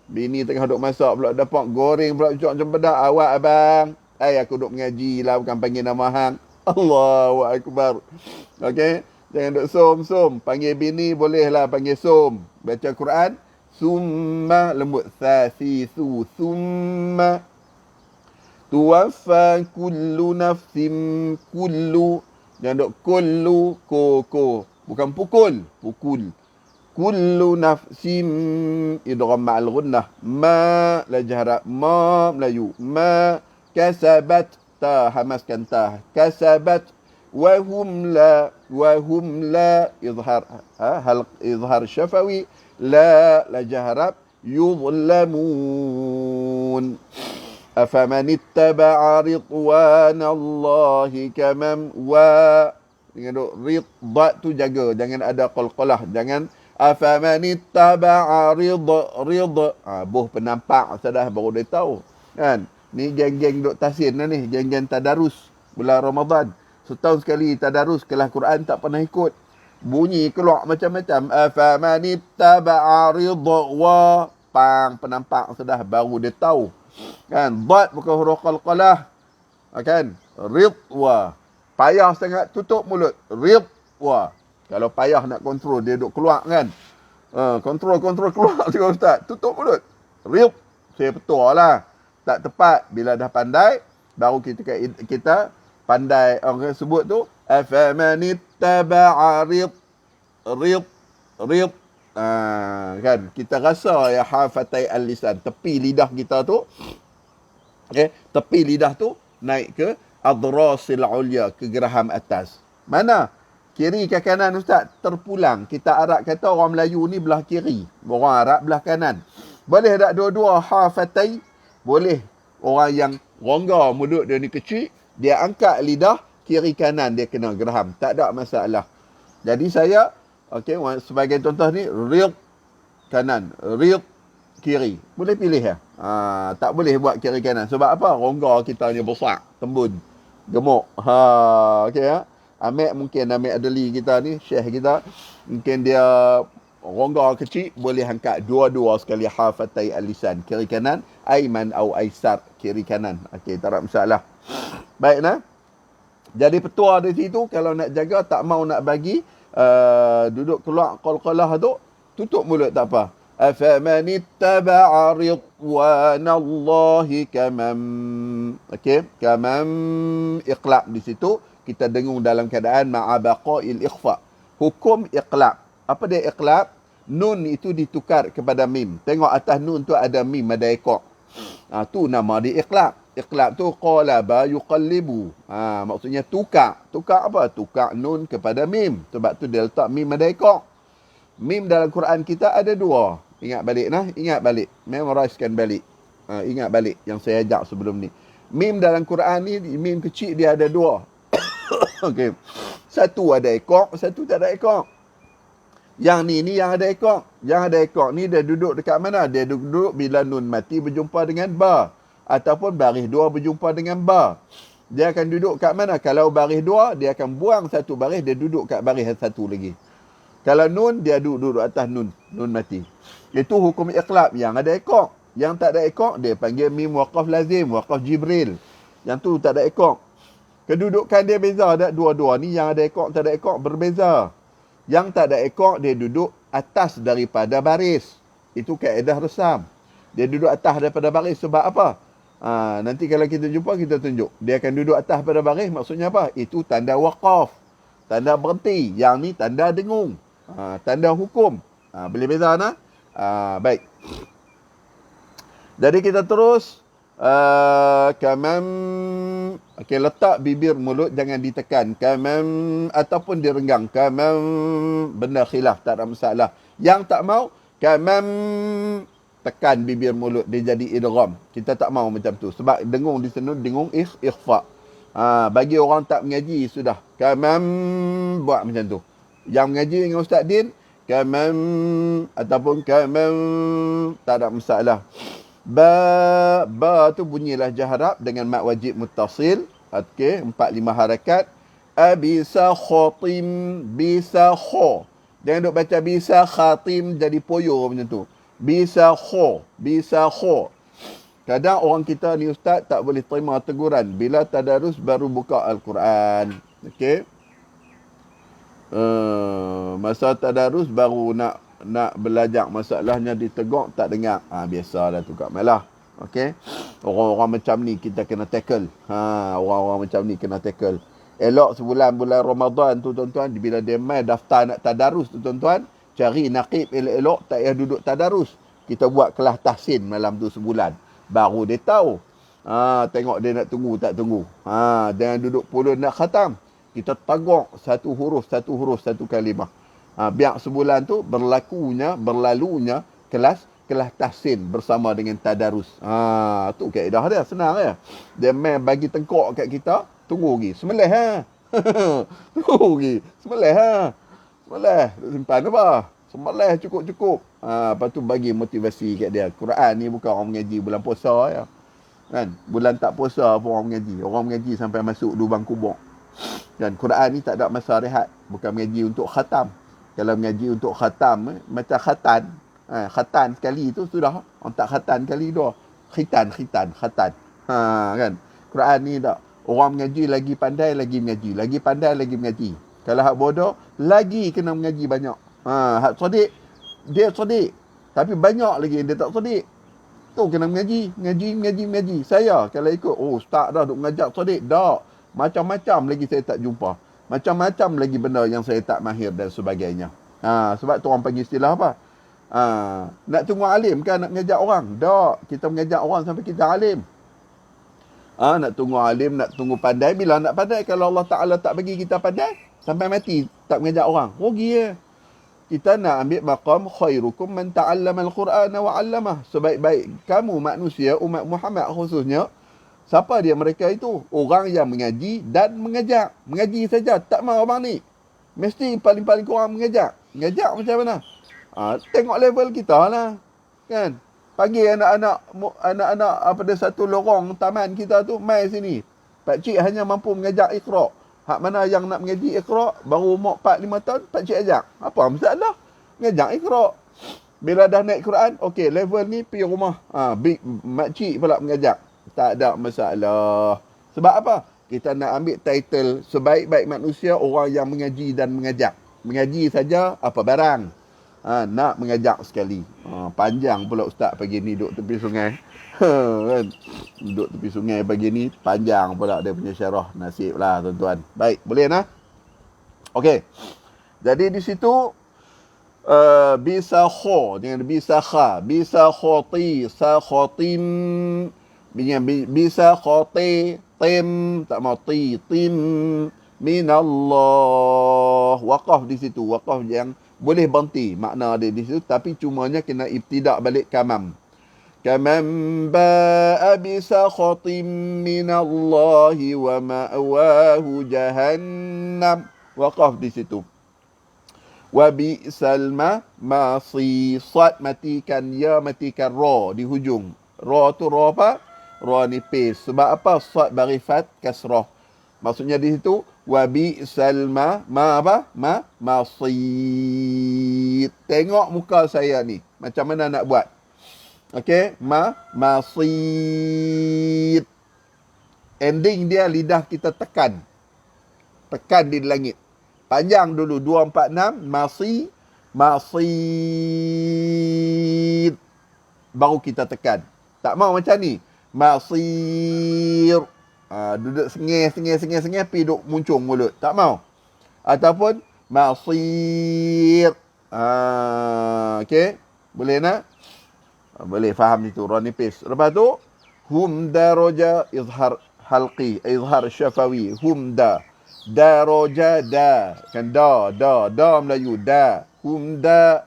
bini tengah duk masak pula, dapat goreng pula cuak cempedak. Awak abang, aku duk mengaji lah, bukan panggil nama hang. Allahu Akbar. Okey, jangan duk som. Panggil bini bolehlah panggil som. Baca Quran summa lembut. Sasisu summa tuwaffa kullu nafsin kullu. Jangan duk kullu ko. Bukan pukul. Kullu nafsin idgham ma'al ghunnah. Ma la jahra, ma melayu. Ma kasabat, ta hamaskan ta. Kasabat وهم لا إظهار هل إظهار شفوي لا جهرب يظلمون أفمن اتبع رضوان الله كمن dengan rid tu jaga, jangan ada qalqalah, jangan afaman ittaba'a boh penampak sudah baru dia tahu kan. Ni geng-geng duk tahsin ni, geng-geng tadarus bulan Ramadan. Setahun sekali tadarus kelas Quran tak pernah ikut. Bunyi keluar macam-macam. Afaman ittaba'a ridwa pang penampak sudah baru dia tahu. Kan dad bukan huruf qalqalah. Kan ridwa. Payah sangat tutup mulut. Ridwa. Kalau payah nak kontrol dia duk keluar kan. Kontrol keluar juga ustaz. Tutup mulut. Rid. Saya betul lah. Tak tepat. Bila dah pandai baru kita pandai orang sebut tu afaman ittaba'a rid kan kita rasa ya hafatai al-lisan, tepi lidah kita tu tepi lidah tu naik ke adrasil ulya, ke geraham atas. Mana kiri ke kanan ustaz? Terpulang. Kita Arab kata orang Melayu ni belah kiri, orang Arab belah kanan. Boleh tak dua-dua hafatai? Boleh. Orang yang rongga mulut dia ni kecil, dia angkat lidah kiri kanan dia kena geraham, tak ada masalah. Jadi saya sebagai contoh ni rid kanan, rid kiri. Boleh pilih ya. Tak boleh buat kiri kanan. Sebab apa? Rongga kita ni besar, tembun, gemuk. Amir Adli kita ni, syekh kita, mungkin dia rongga kecil, boleh angkat dua-dua sekali hafatai al-lisan, kiri kanan, aiman atau aisar, kiri kanan. Okey, tak ada masalah. Baik nah. Jadi petua di situ kalau nak jaga, tak mau nak bagi duduk keluar qalqalah tu, tutup mulut tak apa. Afaman ittaba'a ridwanallahi kaman. Okey, kaman iqlab di situ kita dengung dalam keadaan ma'a baqa'il ikhfa. Hukum iqlab. Apa dia iqlab? Nun itu ditukar kepada mim. Tengok atas nun tu ada mim, ada ekor. Tu nama dia iqlab. Iqlab tu qalaba yuqallibu. Maksudnya tukar. Tukar apa? Tukar nun kepada mim. Sebab tu dia letak mim ada ekor. Mim dalam Quran kita ada dua. Ingat balik nah, ingat balik. Memorizekan balik. Ingat balik yang saya ajak sebelum ni. Mim dalam Quran ni, mim kecil dia ada dua. Okey. Satu ada ekor, satu tak ada ekor. Yang ni yang ada ekor. Yang ada ekor ni dia duduk dekat mana? Dia duduk bila nun mati berjumpa dengan ba. Ataupun baris dua berjumpa dengan ba. Dia akan duduk kat mana? Kalau baris dua, dia akan buang satu baris, dia duduk kat baris satu lagi. Kalau nun, dia duduk atas nun. Nun mati. Itu hukum iqlab yang ada ekor. Yang tak ada ekor, dia panggil mim waqaf lazim, waqaf Jibril. Yang tu tak ada ekor. Kedudukan dia beza tak? Dua-dua ni yang ada ekor, tak ada ekor, berbeza. Yang tak ada ekor, dia duduk atas daripada baris. Itu kaedah resam. Dia duduk atas daripada baris sebab apa? Nanti kalau kita jumpa, kita tunjuk. Dia akan duduk atas pada baris, maksudnya apa? Itu tanda waqaf. Tanda berhenti. Yang ni tanda dengung. Tanda hukum. Boleh beza nah? Baik. Jadi kita terus. Kamam. Okey, letak bibir mulut jangan ditekan. Kamam ataupun direnggang. Kamam benda khilaf, tak ada masalah. Yang tak mau kamam tekan bibir mulut, dia jadi idgham. Kita tak mau macam tu sebab dengung di sana dengung ikhfa. Bagi orang tak mengaji sudah kamam buat macam tu. Yang mengaji dengan Ustaz Din kamam ataupun kamam tak ada masalah. Ba tu bunyilah jahrab dengan mat wajib muttasil. Okey, 4-5 harakat. Abisa khatim, bisa kha. Jangan duk baca bisa khatim jadi poyo macam tu. Bisa kha, bisa kha. Kadang orang kita ni ustaz tak boleh terima teguran bila tadarus baru buka Al-Quran. Okey. Masa tadarus baru nak belajar, masalahnya ditegur tak dengar. Biasalah tu kat malah. Okey. Orang-orang macam ni kita kena tackle. Orang-orang macam ni kena tackle. Elok sebulan bulan Ramadan tu tuan-tuan, bila dia main daftar nak tadarus tu tuan-tuan, cari naqib elok-elok tak payah duduk tadarus. Kita buat kelas tahsin malam tu sebulan. Baru dia tahu. Tengok dia nak tunggu tak tunggu. Jangan duduk puluh nak khatam. Kita tagok satu huruf, satu kalimah. Biar sebulan tu berlalunya kelas tahsin bersama dengan tadarus. Tu kaedah dia, senang ya. Dia main bagi tengkok kat kita, tunggu lagi. Semelih ha. Tunggu lagi. Semelih ha. Semelih, simpan apa? Semelih cukup-cukup. Lepas tu bagi motivasi kat dia. Quran ni bukan orang mengaji bulan puasa ya. Kan? Bulan tak puasa pun orang mengaji. Orang mengaji sampai masuk lubang kubur. Dan Quran ni tak ada masa rehat. Bukan mengaji untuk khatam. Kalau mengaji untuk khatam, macam khatan. Khatan sekali tu sudah. Orang tak khatan kali dua. Khatan. Kan? Quran ni tak. Orang mengaji lagi pandai, lagi mengaji. Lagi pandai, lagi mengaji. Kalau hak bodoh, lagi kena mengaji banyak. Hak sodik, dia sodik. Tapi banyak lagi dia tak sodik. Tu kena mengaji. Saya kalau ikut, ustaz dah duk mengajar sodik. Tak. Macam-macam lagi saya tak jumpa. Macam-macam lagi benda yang saya tak mahir dan sebagainya. Sebab tu orang panggil istilah apa? Nak tunggu alim kan nak mengajar orang? Tak. Kita mengajar orang sampai kita alim. Nak tunggu alim, nak tunggu pandai. Bila nak pandai? Kalau Allah Ta'ala tak bagi kita pandai, sampai mati tak mengajar orang. Rugi ya. Kita nak ambil maqam khairukum man ta'allama al-Quran wa 'allamah. Sebaik-baik kamu manusia, umat Muhammad khususnya, siapa dia mereka itu? Orang yang mengaji dan mengajar. Mengaji saja. Tak mahu abang ni. Mesti paling-paling kurang mengajar. Mengajar macam mana? Tengok level kita lah. Kan? Panggil anak-anak pada satu lorong taman kita tu, mai sini. Pakcik hanya mampu mengajar Iqra. Hak mana yang nak mengaji Iqra, baru umur 4-5 tahun, pakcik ajar. Apa masalah? Mengajar Iqra. Bila dah naik Quran, okey, level ni pergi rumah. Makcik pula mengajar. Tak ada masalah. Sebab apa? Kita nak ambil title sebaik-baik manusia, orang yang mengaji dan mengajar. Mengaji saja, apa barang. Nak mengajar sekali. Panjang pula ustaz pagi ni duduk tepi sungai. Kan? Duduk tepi sungai pagi ni, panjang pula dia punya syarah. Nasib lah tuan-tuan. Baik, boleh nah? Okey. Jadi di situ, bisa kho dengan bisa kha. Bisa khoti, sa khotim. Bisa khote tim, tak mau tin minallah. Waqaf di situ, waqaf yang boleh berhenti makna dia di situ, tapi cumanya kena ibtidak balik kamam. Kamam ba'a bisa khotim minallahi wa ma'wahu jahannam. Waqaf di situ. Wa bi'sal masi. Sad matikan, ya matikan ra di hujung. Ra tu ra apa? Ra nipis. Sebab apa? Sad barifat kasrah. Maksudnya di situ wa bi'sal masid. Tengok muka saya ni. Macam mana nak buat? Okey, masid. Ending dia lidah kita tekan. Tekan di langit. Panjang dulu 2 4 6 masid. Baru kita tekan. Tak mau macam ni. Masir. Duduk sengih pergi duduk muncung mulut. Tak mau. Ataupun masir. Okey. Boleh nak? Boleh faham itu. Ra nipis. Lepas tu hum daraja izhar halqi, izhar syafawi. Hum daraja da. Kan da Melayu da. Hum da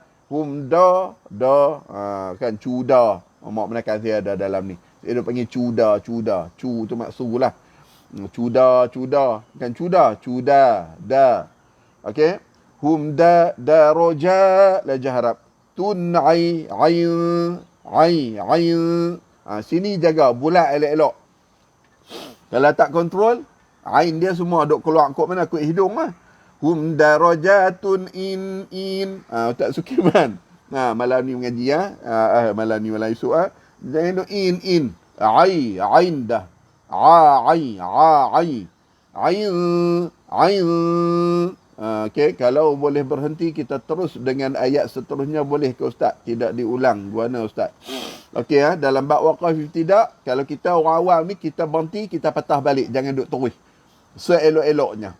kan cuda. Mak menakan saya ada dalam ni. Dia panggil cuda. Cu tu maksud lah. Cuda. Kan cuda. Da. Okey. Hum daraja la jahrab. Tun ain. Sini jaga. Bulat elok-elok. Kalau tak kontrol, ain dia semua duk keluar kot mana? Kot hidung lah. Hum darajatun in. Tak suki man. Malam ni mengaji malam ni malam esok jangan duk in. Ain dah. Ain. Okey, kalau boleh berhenti kita terus dengan ayat seterusnya boleh ke ustaz? Tidak diulang. Guana ustaz. Okey dalam bab waqaf tidak, kalau kita orang awam ni kita berhenti, kita patah balik, jangan duk terus. Seelok-eloknya.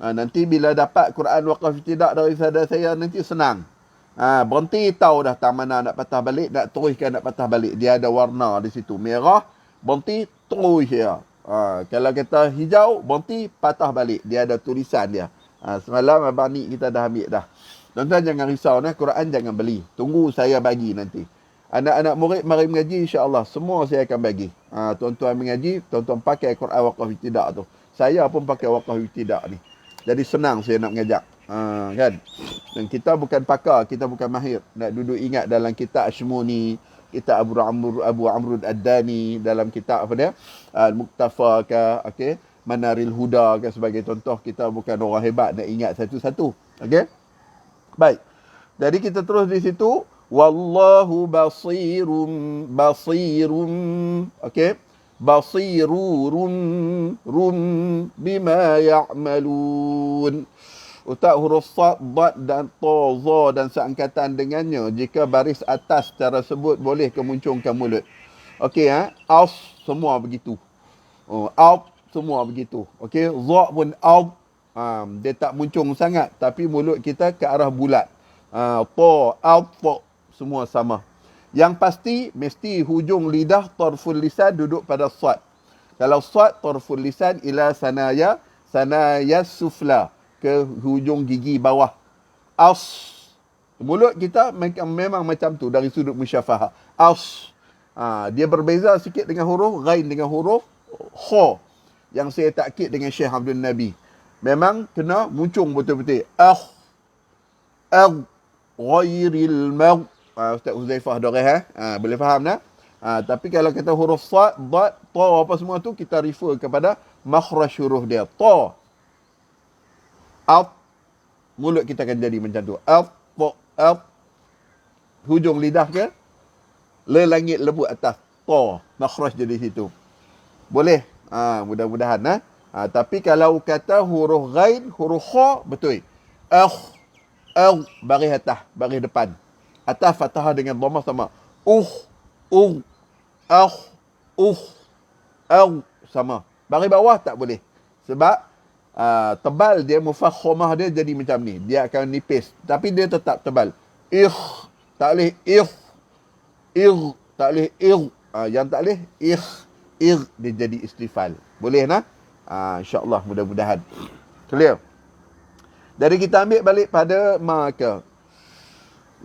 Nanti bila dapat Quran waqaf tidak dari saya nanti senang. Berhenti tahu dah tak mana nak patah balik, nak teruskan nak patah balik. Dia ada warna di situ. Merah, berhenti terus ya. Kalau kata hijau, bonti, patah balik. Dia ada tulisan dia. Semalam abang ni kita dah ambil dah. Tuan-tuan jangan risau, Quran jangan beli. Tunggu saya bagi nanti. Anak-anak murid mari mengaji, insya-Allah semua saya akan bagi. Tuan-tuan mengaji, tuan-tuan pakai Quran Waqaf Ibtidak tu. Saya pun pakai Waqaf Ibtidak ni. Jadi senang saya nak mengajak. Kan? Dan kita bukan pakar, kita bukan mahir. Nak duduk ingat dalam kitab Ashmuni, kitab Abu Amr Ad-Dani, dalam kitab apa dia? Al-Muqtafa ke, okey? Manaril Huda ke sebagai contoh. Kita bukan orang hebat nak ingat satu-satu. Okey? Baik. Jadi kita terus di situ. Wallahu basirun. Okey? Basirun bima ya'malun. Utak huruf sad, dad dan ta, za dan seangkatan dengannya. Jika baris atas secara sebut boleh kemuncungkan mulut. Okey, as semua begitu. Out semua begitu. Okey, za pun out. Dia tak muncung sangat tapi mulut kita ke arah bulat. Ta, out, ta, semua sama. Yang pasti mesti hujung lidah tarful lisan duduk pada sad. Kalau sad tarful lisan ila sanaya sufla, ke hujung gigi bawah. As, mulut kita memang macam tu dari sudut musyafahah. As. Dia berbeza sikit dengan huruf ghain dengan huruf kha yang saya takkid dengan Syekh Abdul Nabi. Memang kena muncung betul-betul. Ghairil mag. Ustaz Huzaifah Doreh, boleh faham tak? Tapi kalau kita huruf sad, dad, ta, apa semua tu kita refer kepada makhraj huruf dia. Ta. Out. Mulut kita akan jadi macam tu. Out, ta, out. Hujung lidah ke? Le langit lembut atas. Ta. Makhraj jadi situ. Boleh? Mudah-mudahan. Tapi kalau kata huruf ghain, huruf kha, betul. Baris atas, baris depan. Atas fathah dengan dhammah sama. Sama. Baris bawah tak boleh. Sebab tebal dia, mufakhamah dia jadi macam ni. Dia akan nipis. Tapi dia tetap tebal. Tak boleh tak boleh yang tak boleh dia jadi istifal. Boleh nah? InsyaAllah mudah-mudahan. Clear? Jadi kita ambil balik pada maka.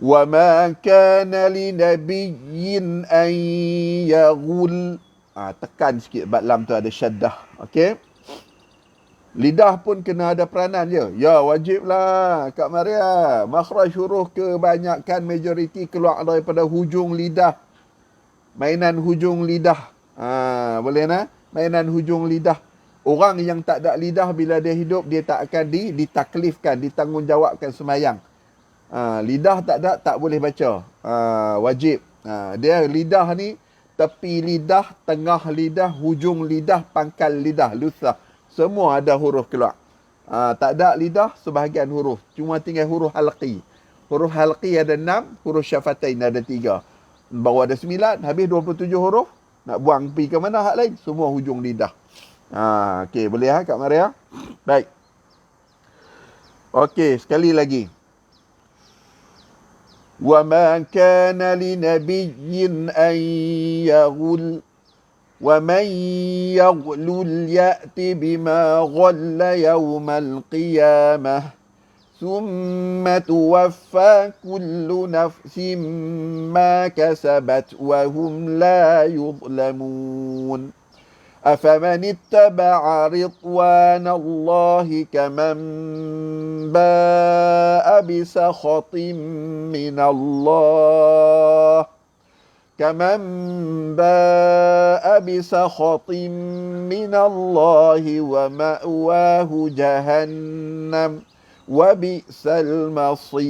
وَمَا كَانَ لِنَبِيٍّ أَنْ يَغُلْ. Tekan sikit bab lam tu ada syaddah. Okey. Lidah pun kena ada peranan je. Ya, wajiblah Kak Maria. Makhraj huruf kebanyakan majoriti keluar daripada hujung lidah. Mainan hujung lidah. Boleh nak? Mainan hujung lidah. Orang yang tak ada lidah bila dia hidup, dia tak akan ditaklifkan, ditanggungjawabkan sembahyang. Lidah tak ada, tak boleh baca. Wajib. Dia lidah ni, tepi lidah, tengah lidah, hujung lidah, pangkal lidah, lusah. Semua ada huruf keluar. Tak ada lidah, sebahagian huruf. Cuma tinggal huruf halqi. Huruf halqi ada 6, huruf syafatain ada 3. Baru ada 9, habis 27 huruf. Nak buang pergi ke mana hak lain? Semua hujung lidah. Okey, boleh Kak Maria? Baik. Okey, sekali lagi. وَمَا كَانَ لِنَبِيٍّ أَنْ يَغُلْ وَمَنْ يَغْلُلْ يَأْتِ بِمَا غَلَّ يَوْمَ الْقِيَامَةِ ثُمَّ تُوَفَّى كُلُّ نَفْسٍ مَا كَسَبَتْ وَهُمْ لَا يُظْلَمُونَ أَفَمَنِ اتَّبَعَ رِضْوَانَ اللَّهِ كَمَنْ بَاءَ بِسَخَطٍ مِّنَ اللَّهِ وَمَأْوَاهُ جَهَنَّمُ وَبِئْسَ الْمَصِيرُ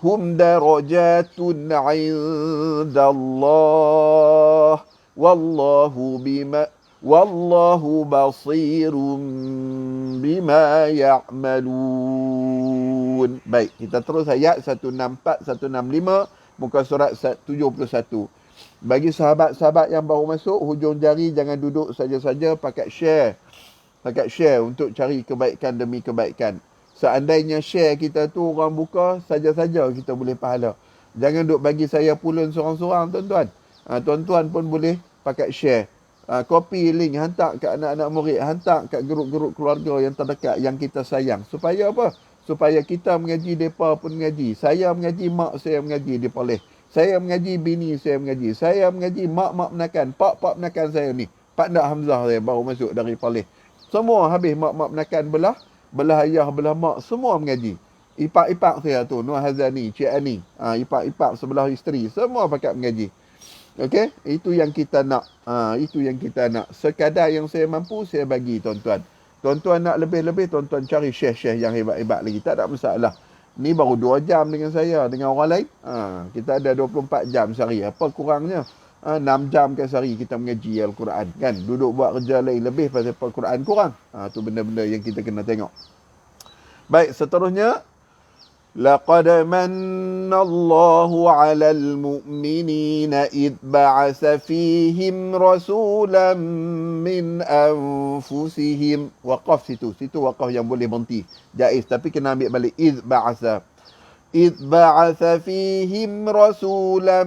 هُمْ دَرَجَاتٌ عِندَ اللَّهِ Wallahu basirun bima ya'malun. Baik, kita terus ayat 164, 165, muka surat 71. Bagi sahabat-sahabat yang baru masuk, hujung jari jangan duduk saja-saja, pakai share. Pakai share untuk cari kebaikan demi kebaikan. Seandainya share kita tu orang buka, saja-saja kita boleh pahala. Jangan duk bagi saya pulun seorang-seorang, tuan-tuan. Tuan-tuan pun boleh pakai share. Copy link, hantar kat anak-anak murid, hantar kat grup-grup keluarga yang terdekat yang kita sayang. Supaya apa? Supaya kita mengaji, mereka pun mengaji. Saya mengaji, mak saya mengaji, dia boleh. Saya mengaji, bini saya mengaji. Saya mengaji, mak menakan. Pak menakan saya ni. Pak Nak Hamzah saya baru masuk dari Palih. Semua habis mak menakan belah ayah, belah mak, semua mengaji. Ipak-ipak saya tu, Nur Hazani, Cik Ani, ipak-ipak sebelah isteri, semua pakat mengaji. Okey, itu yang kita nak. Itu yang kita nak. Sekadar yang saya mampu, saya bagi tuan-tuan. Tuan-tuan nak lebih-lebih, tuan-tuan cari syekh-syekh yang hebat-hebat lagi. Tak ada masalah. Ni baru 2 jam dengan saya, dengan orang lain. Kita ada 24 jam sehari. Apa kurangnya? 6 jam ke sehari kita mengaji Al-Quran. Kan? Duduk buat kerja lain lebih pasal Al-Quran kurang. Tu benda-benda yang kita kena tengok. Baik, seterusnya. لقد من الله على المؤمنين إذ بعث فيهم رسولا من أنفسهم. Waqaf situ waqaf yang boleh berhenti, jaiz, tapi kena ambil balik. إذ بعث فيهم رسولا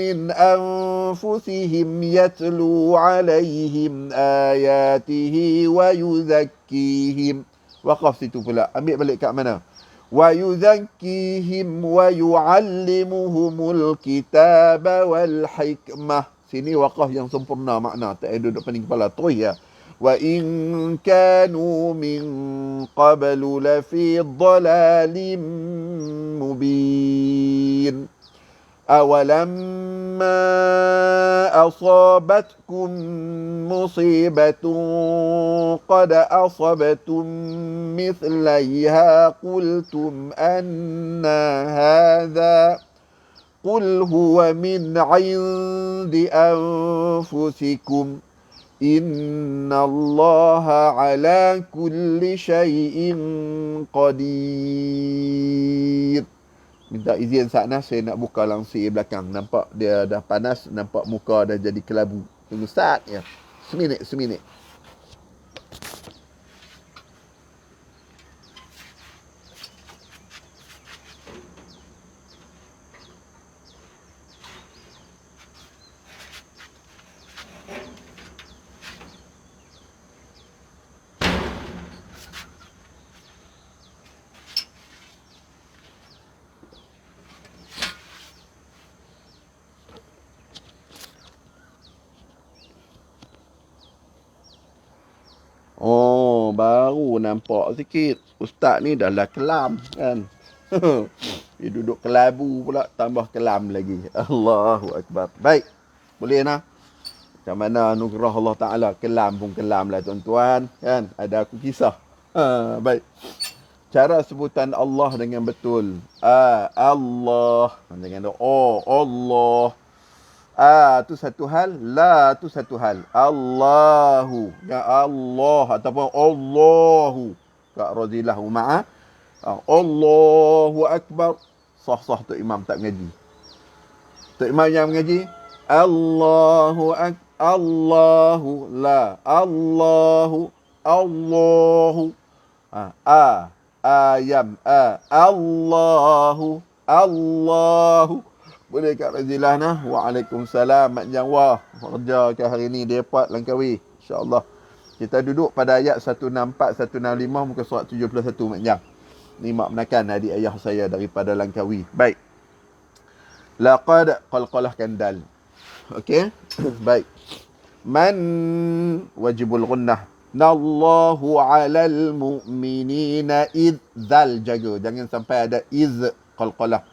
من أنفسهم يتلو عليهم آياته ويزكيهم. Waqaf situ pula, ambil balik kat mana? وَيُذَكِّيهِمْ وَيُعَلِّمُهُمُ الْكِتَابَ وَالْحِكْمَةِ. Sini waqaf yang sempurna makna, tak ada duduk pening kepala. Terus ya. وَإِنْ كَانُوا مِنْ قَبْلُ لَفِي ضَلَالٍ مُبِينٍ. أَوَلَمَّا أَصَابَتْكُمْ مُصِيبَةٌ قَدْ أَصَبْتُمْ مِثْلَيْهَا قُلْتُمْ أَنَّى هَذَا قُلْ هُوَ مِنْ عِنْدِ أَنفُسِكُمْ إِنَّ اللَّهَ عَلَى كُلِّ شَيْءٍ قَدِيرٌ. Minta izin Saknas, saya nak buka langsir belakang. Nampak dia dah panas, nampak muka dah jadi kelabu. Tunggu start ya. Seminit. Oh, baru nampak sikit. Ustaz ni dah lah kelam kan. Dia duduk kelabu pula, tambah kelam lagi. Allahu Akbar. Baik. Boleh nah. Macam mana anugerah Allah Ta'ala. Kelam pun kelam lah tuan-tuan. Kan? Ada aku kisah. Baik. Cara sebutan Allah dengan betul. Allah. Jangan ada Allah. Tu satu hal, la tu satu hal. Allahu, ya Allah ataupun Allahu. Kak Razilah ma'a. Allahu Akbar. Sah tu imam tak mengaji. Tu imam yang mengaji Allahu la Allahu Allahu. Boleh Kak Razilah nah. Waalaikumsalam Mak Jawah. Kerja ke hari ni dia dapat Langkawi. InsyaAllah. Kita duduk pada ayat 164 165 muka surat 71 Mak Jang. Ni mak menakan adik ayah saya daripada Langkawi. Baik. Laqad qalqalah kandal. Okey. Baik. Man wajibul gunnah. Nallahu 'alal mu'minina idzal, jaga jangan sampai ada iz qalqalah.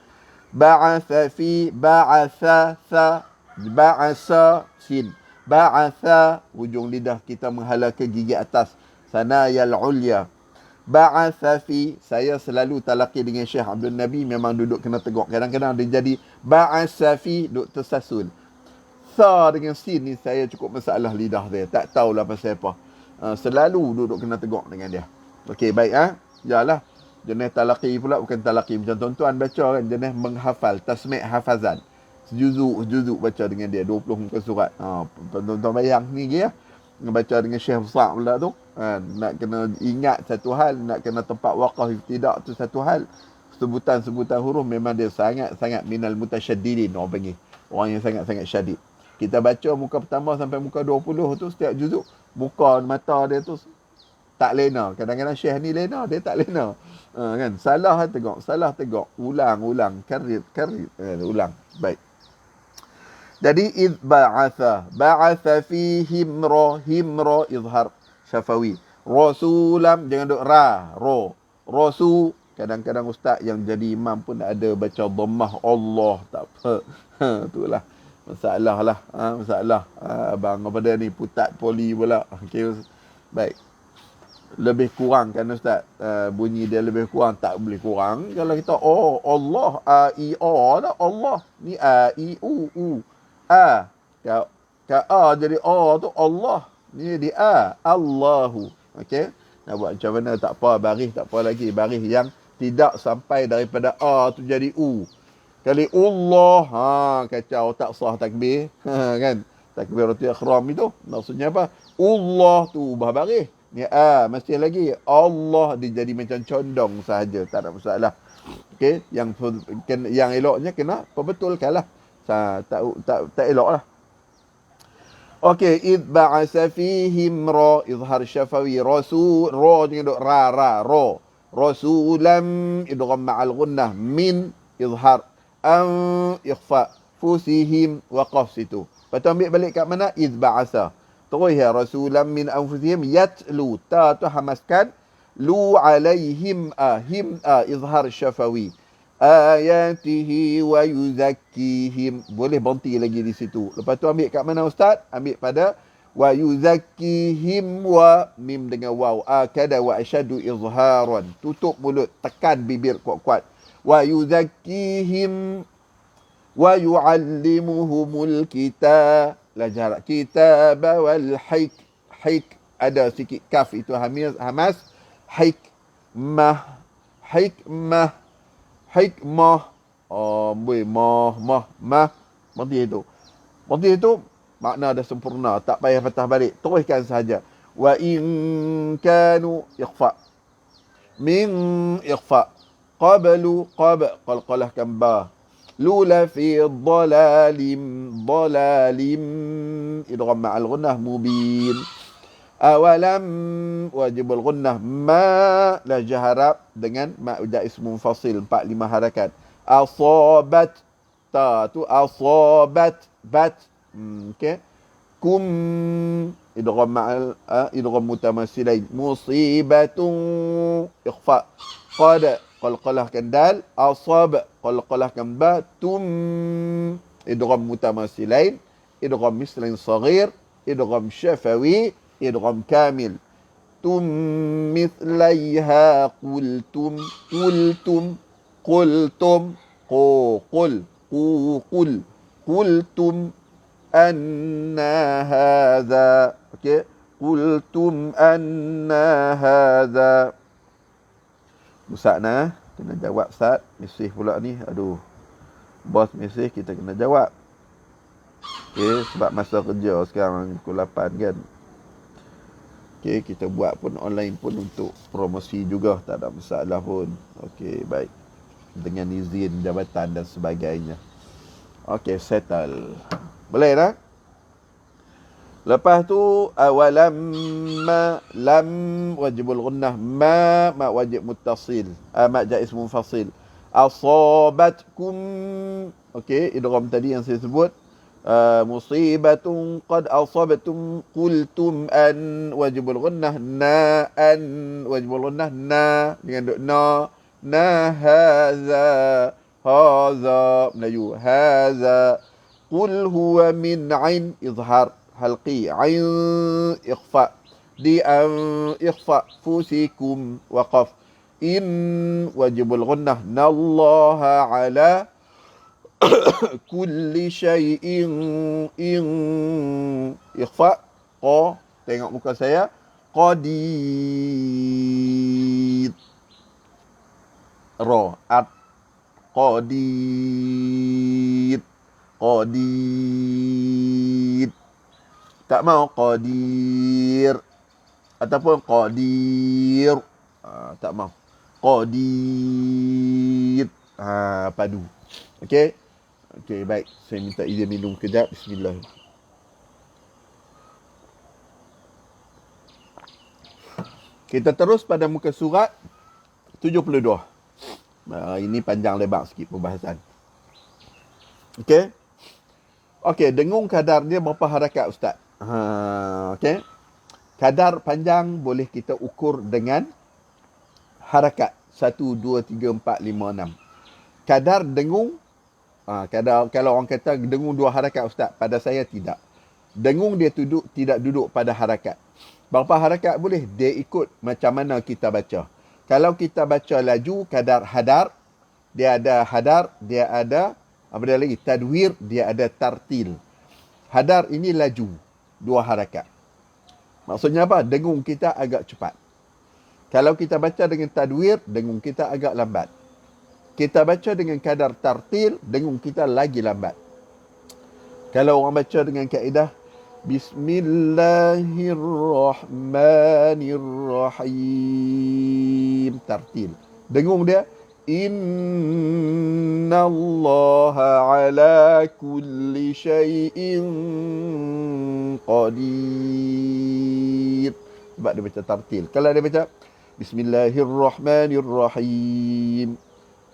Ba'atha sin. Ba'atha, ujung lidah kita menghala ke gigi atas. Sanayal ulya. Ba'atha fi, saya selalu talaqi dengan Syekh Abdul Nabi, memang duduk kena tegak. Kadang-kadang dia jadi ba'atha fi, duduk tersasul. Sa dengan sin ni saya cukup masalah lidah saya. Tak tahulah pasal apa. Selalu duduk kena tegak dengan dia. Okey, baik Yalah. Jenis talaqi pula bukan talaqi macam tuan-tuan baca kan, jenis menghafal, tasmi' hafazan. Sejuzuk baca dengan dia 20 muka surat. Tuan-tuan bayang ni ya. Baca dengan Syekh besar pula tu. Nak kena ingat satu hal, nak kena tempat waqaf tidak tu satu hal. Sebutan-sebutan huruf memang dia sangat-sangat minal mutasyaddidin orang panggil. Orang yang sangat-sangat syadid. Kita baca muka pertama sampai muka 20 tu, setiap juzuk, muka mata dia tu tak lena. Kadang-kadang syekh ni lena, dia tak lena. Kan? Salah tegak. Ulang. Karir. Ulang. Baik. Jadi, idh ba'atha fihim himra, izhar syafawi. Rasulam, jangan duk Rasul. Kadang-kadang ustaz yang jadi imam pun ada baca dhammah Allah. Tak apa. Itulah. Masalah lah. Masalah. Abang pada ni putat poli pula. Okay. Baik. Lebih kurang kan ustaz, bunyi dia lebih kurang, tak boleh kurang kalau kita Allah lah Allah ni u ka jadi tu Allah ni di Allahu. okey, nak buat macam mana tak apa, baris tak apa lagi, baris yang tidak sampai daripada tu jadi u. Kali Allah kacau, tak sah takbir kan, takbiratul ihram itu maksudnya apa, Allah tu ubah baris ni masih lagi Allah dia jadi macam condong sahaja, tak ada masalah. Okey, yang eloknya kena perbetulkanlah. Tak eloklah. Okey, id ba'asa fihim izhar syafawi, rasul jangan duk rasulam idgham ma'al gunnah, min izhar ikhfa fusihim waqaf situ. Lepas tu ambil balik kat mana, id ba'asa. Terus ya, rasulam min anfusihim yatlu, ta tu hamaskan, lu alaihim izhar syafawi, ayatihi wa yuzakkihim. Boleh berhenti lagi di situ. Lepas tu ambil kat mana ustaz? Ambil pada wa yuzakkihim, wa mim dengan waw, akada wa asyadu izharan, tutup mulut, tekan bibir kuat-kuat. Wa yuzakkihim wa yuallimuhumul kitab, belajar kitab wal hik ada sikit kaf itu hamas, hikmah berhenti itu makna dah sempurna, tak payah patah balik, teruskan sahaja. Wa in kanu ikhfa, min ikhfa, qablu qalqalah kamba, lula fi dhalalim idgham ma'al gunnah mubin. Awalam wajibul gunnah, ma la jaharab dengan ma udah ismu fasil 4-5 harakat. Asabat, ta tu asabat bat. Okey, kum idgham ma'al idgham mutamassilain, musibatun ikhfa, qad qalqalahkan dal, asab qalqalahkan ba, tum idgham mutamassilain, idgham mislain saghir, idgham syafawi, idgham kamil. Tum mithlaiha qultum qultum anna hadha. okey, qultum anna hadha. Ustaz kena jawab Ustaz, mesej pula ni. Aduh, bos mesej kita kena jawab. Okey, sebab masa kerja sekarang pukul 8 kan. Okey, kita buat pun online pun untuk promosi juga, tak ada masalah pun. Okey, baik. Dengan izin jabatan dan sebagainya. Okey, settle. Boleh tak? Lepas tu awalam lam wajibul gunnah, ma wajib muttasil, ma jaiz munfasil. Asabatkum, okey, idgham tadi yang saya sebut, musibatun qad asabatum, qultum an wajibul gunnah, na an wajibul gunnah, na dengan duk na hadza Melayu hadza. Qul huwa min ain izhar halqi, ain ikhfa, di ikhfa fusikum waqaf, in wajibul gunnah, nallaha ala kulli syai'in, in ikhfa tengok muka saya, qadir qadir tak mau qadir ataupun qadir, tak mau qadir, padu. Okey, baik, saya minta izin minum kejap. Bismillah. Kita terus pada muka surat 72. Ini panjang lebar sikit perbahasan. Okey. Okey, dengung kadar dia berapa harakat Ustaz? Okey. Kadar panjang boleh kita ukur dengan harakat 1, 2, 3, 4, 5, 6. Kadar dengung, kalau orang kata dengung 2 harakat Ustaz, pada saya tidak. Dengung dia tidak duduk pada harakat. Berapa harakat boleh? Dia ikut macam mana kita baca. Kalau kita baca laju, kadar hadar, dia ada hadar, dia ada apa dia lagi? Tadwir, dia ada tartil. Hadar ini laju, 2 harakat. Maksudnya apa? Dengung kita agak cepat. Kalau kita baca dengan tadwir, dengung kita agak lambat. Kita baca dengan kadar tartil, dengung kita lagi lambat. Kalau orang baca dengan kaedah Bismillahirrahmanirrahim, tartil. Dengung dia Innallaha ala kulli syai'in qadir. Sebab dia baca tartil. Kalau dia baca Bismillahirrahmanirrahim,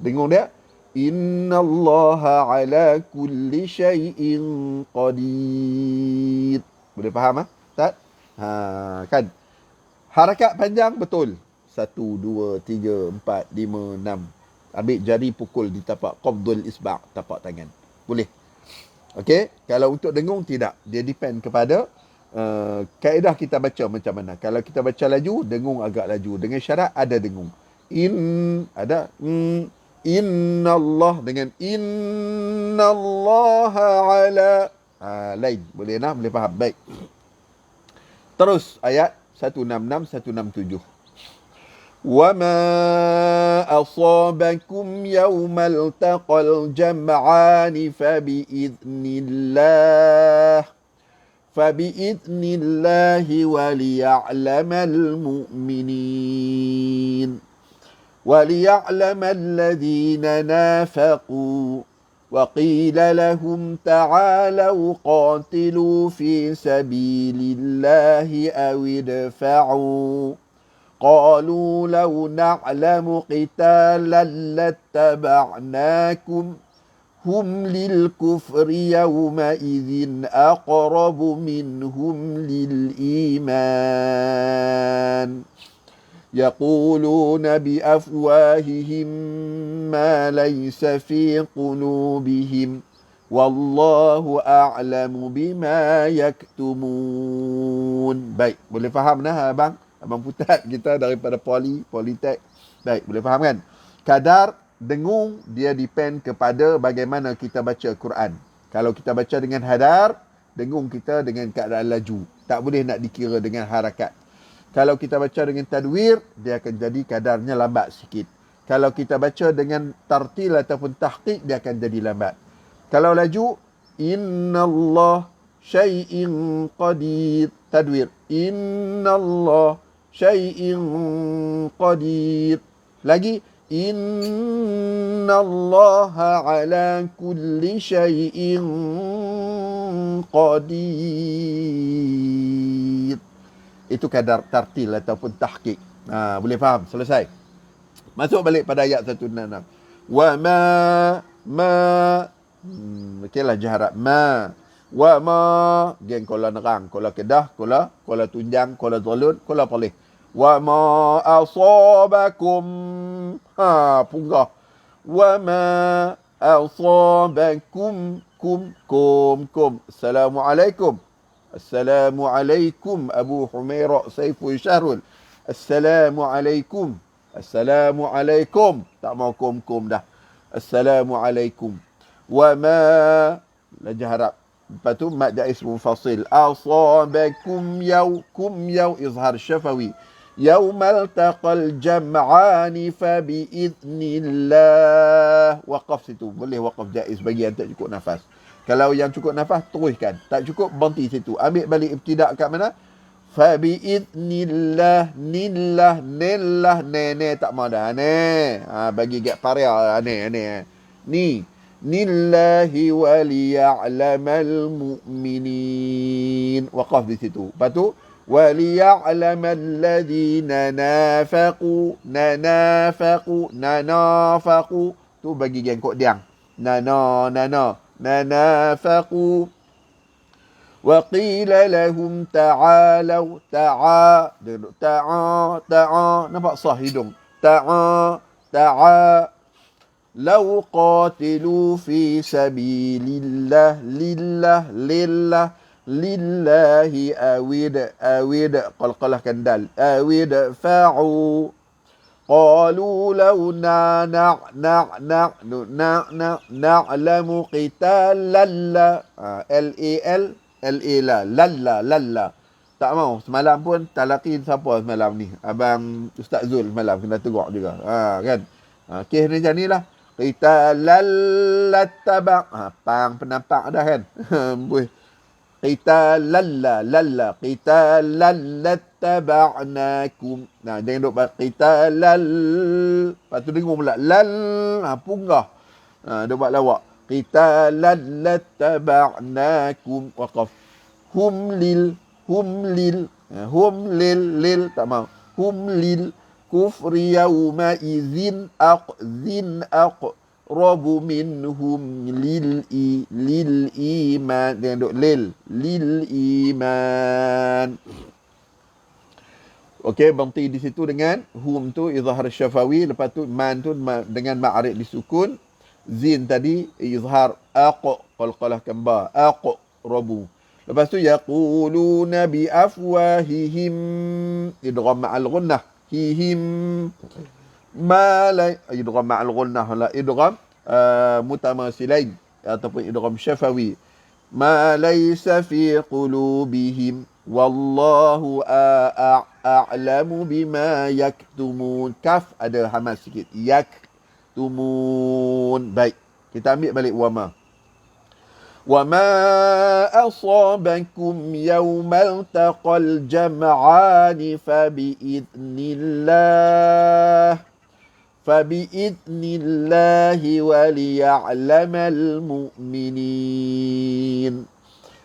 dengung dia Innallaha ala kulli syai'in qadir. Boleh faham Ustaz? Kan? Harakat panjang betul. 1, 2, 3, 4, 5, 6. Ambil jari pukul di tapak qabdul isba', tapak tangan. Boleh. Okey, kalau untuk dengung tidak. Dia depend kepada kaedah kita baca macam mana. Kalau kita baca laju, dengung agak laju. Dengan syarat ada dengung. Ada Innallah dengan Innallaha ala lain. Boleh nah, boleh faham. Baik. Terus ayat 166, 167. وَمَا أَصَابَكُمْ يَوْمَ الْتَقَى الْجَمْعَانِ فَبِإِذْنِ اللَّهِ وَلِيَعْلَمَ الْمُؤْمِنِينَ وَلِيَعْلَمَ الَّذِينَ نَافَقُوا وَقِيلَ لَهُمْ تَعَالَوْا قَاتِلُوا فِي سَبِيلِ اللَّهِ أَوِ ادْفَعُوا قالوا لو نعلم قتالا لاتبعناكم هم للكفر يومئذ أقرب منهم للإيمان يقولون بأفواههم ما ليس في قلوبهم والله أعلم بما يكتمون. Baik, boleh faham dah abang? Abang Putat kita daripada Politek. Baik, boleh faham kan? Kadar dengung dia depend kepada bagaimana kita baca Quran. Kalau kita baca dengan hadar, dengung kita dengan keadaan laju. Tak boleh nak dikira dengan harakat. Kalau kita baca dengan tadwir, dia akan jadi kadarnya lambat sikit. Kalau kita baca dengan tartil ataupun tahqiq, dia akan jadi lambat. Kalau laju, Innallah syai'in qadir. Tadwir. Innallah syai'in qadir. Lagi Innallaha ala kulli syai'in qadir. Itu kadar tartil ataupun tahqiq. Boleh faham? Selesai. Masuk balik pada ayat 166. Wa okeylah jaharat wa ma geng kola nerang, kola kedah, kola tunjang, kola zalun, kola poleh. Wa ma asabakum punggah. Wa ma asabakum kum. Assalamualaikum. Assalamualaikum Abu Humairah Saiful Syahrul. Assalamualaikum. Assalamualaikum. Tak mau kum dah. Assalamualaikum. Wa ma la jaharat. Lepas tu mad jaiz munfasil. Asabakum yaw izhar syafawi. Yaumal taqal jam'ani fa biidznillah. Waqaf situ. Boleh waqaf jaiz bagi yang tak cukup nafas. Kalau yang cukup nafas teruskan. Tak cukup berhenti situ. Ambil balik ibtidak kat mana? Fa biidznillah. Nillah ne tak mau dah ne. Bagi gap paria ne. Ni Nillahi waliya'lamal mu'minin. Waqaf di situ. Lepas tu وليعلم الذين نافقوا tu bagi geng kok diang نافقوا وقيل لهم تعالوا nampak sah hidung لو قاتلوا في سبيل الله لله أود قلقله كندال أود فاعوا قالوا لو نعلم قتالا للا tak mau. Semalam pun talaqi siapa semalam ni? Abang Ustaz Zul semalam kena tegak juga. Kan? Kes ni macam ni lah. Qitalan lattabaq. Pang penampak dah kan? Boleh. Qitalan lattaba'nakum. Nah, jangan duk qitalan. Lepas tu dengar pula lal. Punggah. Duk buat lawak. Qitalan lattaba'nakum. Waqaf. Hum lil tak mau. Hum lil kufri yawma izin aqrabu minhum lil iman. Dengan duk lil iman. Okey, berhenti di situ dengan hum tu izhar syafawi, lepas tu man tu dengan ma'arif disukun, zin tadi izhar qalqalah kamba aqrabu. Lepas tu yaquluna bi afwahihim idgham ma'al ghunnah hihim ma la idgham ma'al ghunnah la idgham mutamasilain ataupun idgham syafawi ma laysa fi qulubihim wallahu a'lamu bima yaktumun. Kaf ada hamas sikit, yaktumun. Baik, kita ambil balik wama. وَمَا أَصَابَكُمْ يَوْمَ الْتَقَى الْجَمْعَانِ فَبِإِذْنِ اللَّهِ وَلِيَعْلَمَ الْمُؤْمِنِينَ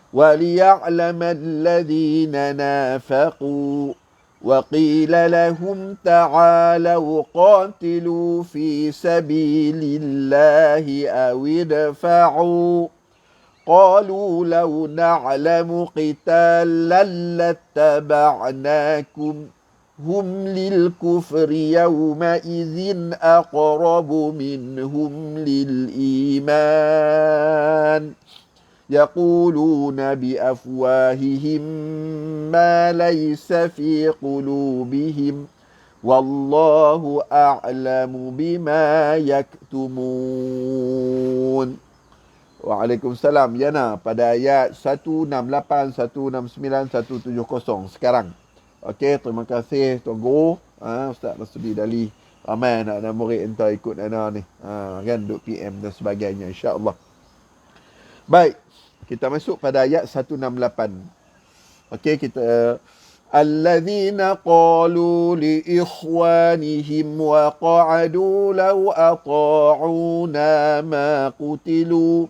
وَلِيَعْلَمَ الَّذِينَ نَافَقُوا وَقِيلَ لَهُمْ تَعَالَوْا قَاتِلُوا فِي سَبِيلِ اللَّهِ أَوِ ادْفَعُوا قالوا لو نعلم قتالا لاتبعناكم هم للكفر يومئذ أقرب منهم للإيمان يقولون بأفواههم ما ليس في قلوبهم والله أعلم بما يكتمون. Waalaikumsalam. Yana, pada ayat 168, 169, 170 sekarang. Okey, terima kasih Tuan Guru, Ustaz Rasuli Dali. Ramai anak-anak murid entah ikut Ana ni. Kan duk PM dan sebagainya, insya-Allah. Baik, kita masuk pada ayat 168. Okey, kita alladzina qalu li ikhwanihim wa qa'adu law ata'una ma qutilu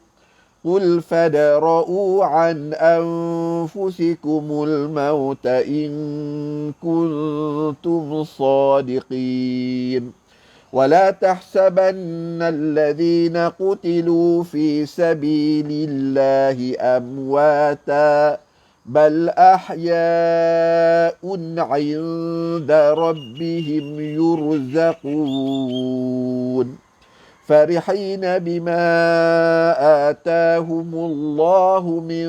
قل فادرؤوا عن أنفسكم الموت إن كنتم صادقين ولا تحسبن الذين قتلوا في سبيل الله أمواتا بل أحياء عند ربهم يرزقون فرحين بما آتاهم الله من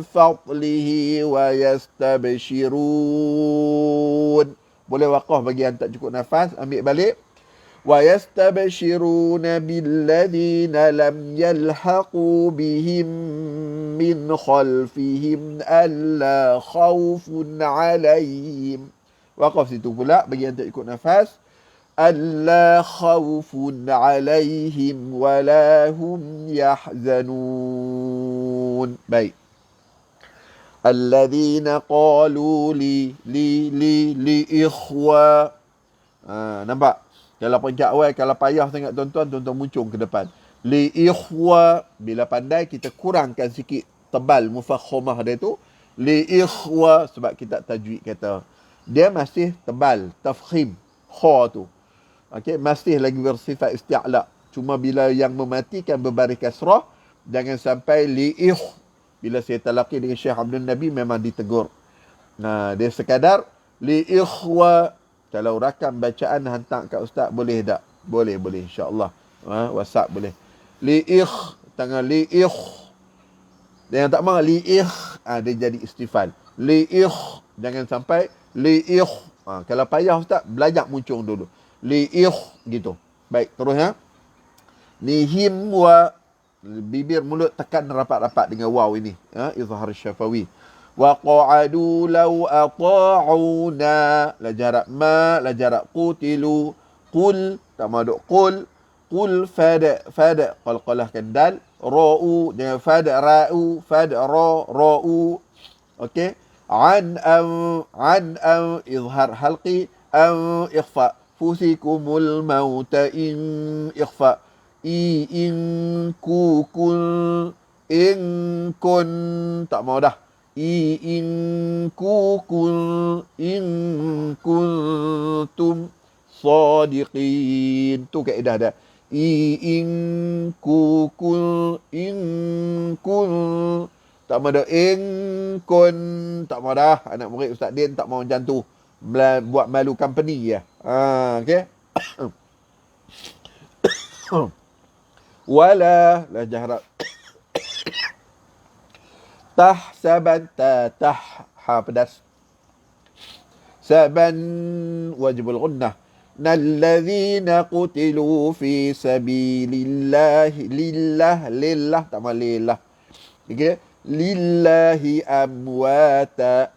فضله ويستبشرون. Boleh waqaf bagi yang tak cukup nafas, ambil balik. ويستبشرون بالذين لم يلحقوا بهم من خلفهم ألا خوف عليهم. Waqaf situ pula bagi yang tak ikut nafas. ألا خوف عليهم ولا هم يحزنون. Baik. الذين قالوا li ikhwa. Nampak? Kalau pencak awal, kalau payah sangat tuan-tuan muncung ke depan. Li ikhwa. Bila pandai kita kurangkan sikit tebal mufakhomah dia tu. Li ikhwa, sebab kitab tajwid kata dia masih tebal, tafkhim kha tu. Okey, masih lagi bersifat isti'la. Cuma bila yang mematikan berbaris kasrah, jangan sampai li ikh. Bila saya talaqi dengan Syekh Abdul Nabi memang ditegur. Nah, dia sekadar li ikhwa. Kalau rakam bacaan hantar kat ustaz boleh tak? Boleh, insya-Allah. WhatsApp boleh. Li ikh, tangan li ikh. Dan yang tak mau li ikh, dia jadi istifal. Li ikh, jangan sampai li ikh. Kalau payah ustaz, belajar muncung dulu. Li ikh gitu. Baik, terus ya. Nihim wa, bibir mulut tekan rapat-rapat dengan waw ini. Izhar syafawi. Wa qa'adu law ata'una, la jarak ma, la jarak qutilu. Qul, tak mau duk qul. Qul fada qalqalahkan dal. Ra'u, dengan fada ra'u, fada ra'u. Okey. An izhar halqi, ikhfa. Fusikumul mauta in ikhfa. In kun tak mau dah. In kuntum sadiqin. Tu kaedah dah. In kun tak mau dah. In kun tak mau dah. Anak murid Ustaz Din tak mau macam tu. Buat malu company ya. Okey. Wala, la jahrab. Tahsaban, ha pedas. Saban, wajibul gunnah. Nalladzina qutilu fi sabilillahi, lillah, tak mau lillah. Okay? Lillahi amwata,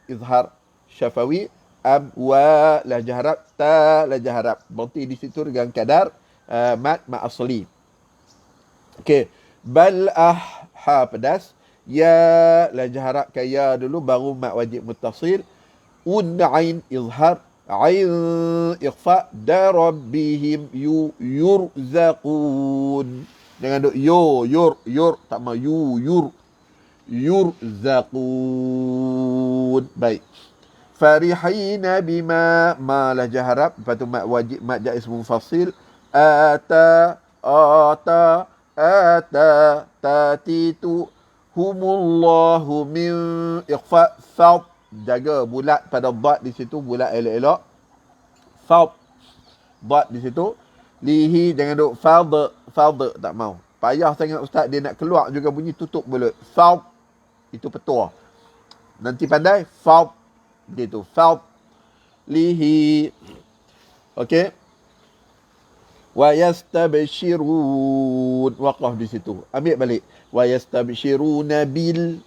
izhar syafawi, la jahrab, la jahrab. Berarti di situ dengan kadar mat asli. Okey, bal ha pedas, ya la jahrab kaya dulu baru mat wajib muttasil. Ain izhar, ain ikhfa, darabbihim yurzaqun. Jangan duk yur tak mau yurzaqun. Baik. Farihina bima, ma la jahrab, lepas tu mat wajib, mat jaiz munfasil. Tatitu humullahu min ikhfa, fad, jaga bulat pada dad di situ, bulat elok-elok. Fad, dad di situ. Lihi, jangan duk fad, tak mau. Payah sangat ustaz, dia nak keluar juga bunyi tutup mulut. Fad, itu petua. Nanti pandai, fad, gitu. Fad, lihi. Okey. Wa yastabshirun, waqaf di situ. Ambil balik. Wa yastabshiruna bil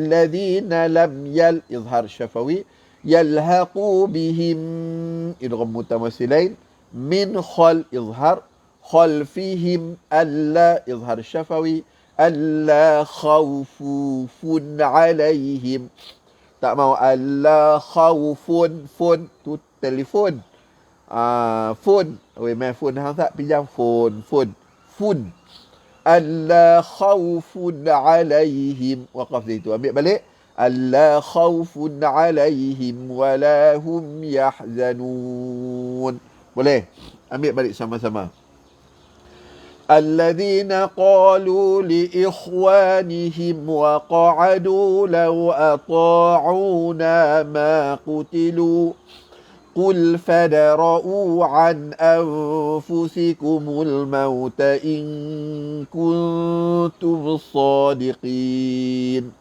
ladzina lam izhar syafawi, yalhaqu bihim, idgham mutamassilain, min izhar khalfihim, alla, izhar syafawi, alla khawfun alaihim. Tak mau alla khawfun, fun tu telefon. Phone. Main phone hang tak pinjam phone. Alla khawfun alaihim, waqaf di situ. Ambil balik. Alla khawfun alaihim wala hum yahzanun. Boleh? Ambil balik sama-sama. الذين قالوا لإخوانهم وقعدوا لو أطاعونا ما قتلوا قل فادرءوا عن أنفسكم الموت إن كنتم صادقين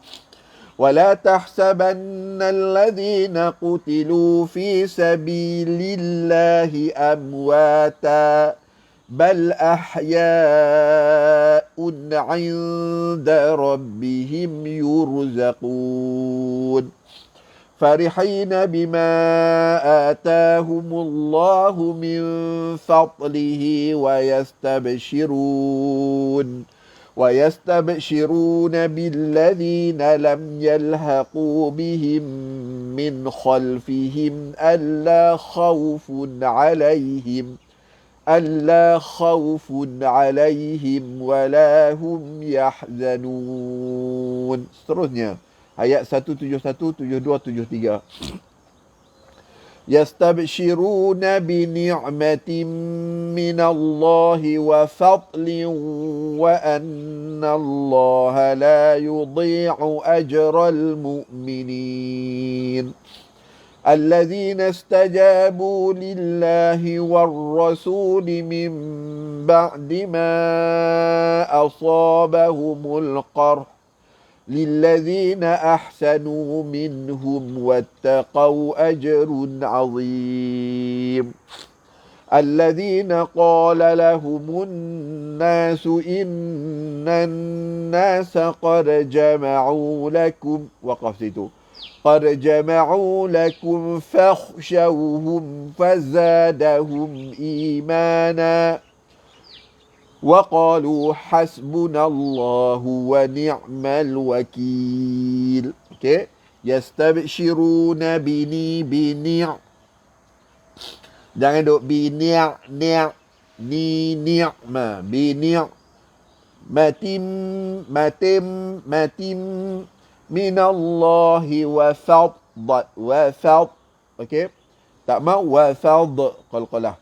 ولا تحسبن الذين قتلوا في سبيل الله أمواتا بل أحياء عند ربهم يرزقون فرحين بما آتاهم الله من فضله ويستبشرون بالذين لم يلحقوا بهم من خلفهم ألا خوف عليهم ولا هم يحزنون. Seterusnya Ayat 171, 72, 73. Yastabshiruna bi ni'matin minallahi wa fadlin wa anna Allah la yudhi'u ajral mu'minin. الذين استجابوا لله والرسول من بعد ما أصابهم القرح للذين أحسنوا منهم واتقوا أجر عظيم الذين قال لهم الناس إن الناس قد جمعوا لكم وقفتوا قد جمعوا لكم فاخشوهم فزادهم إيمانا وقالوا حسبنا الله ونعم الوكيل. Okay. يستبشرون بني jangan duk ni ni'ma matim minallahi wa fad. Okey, tak mau wa fad qalqalah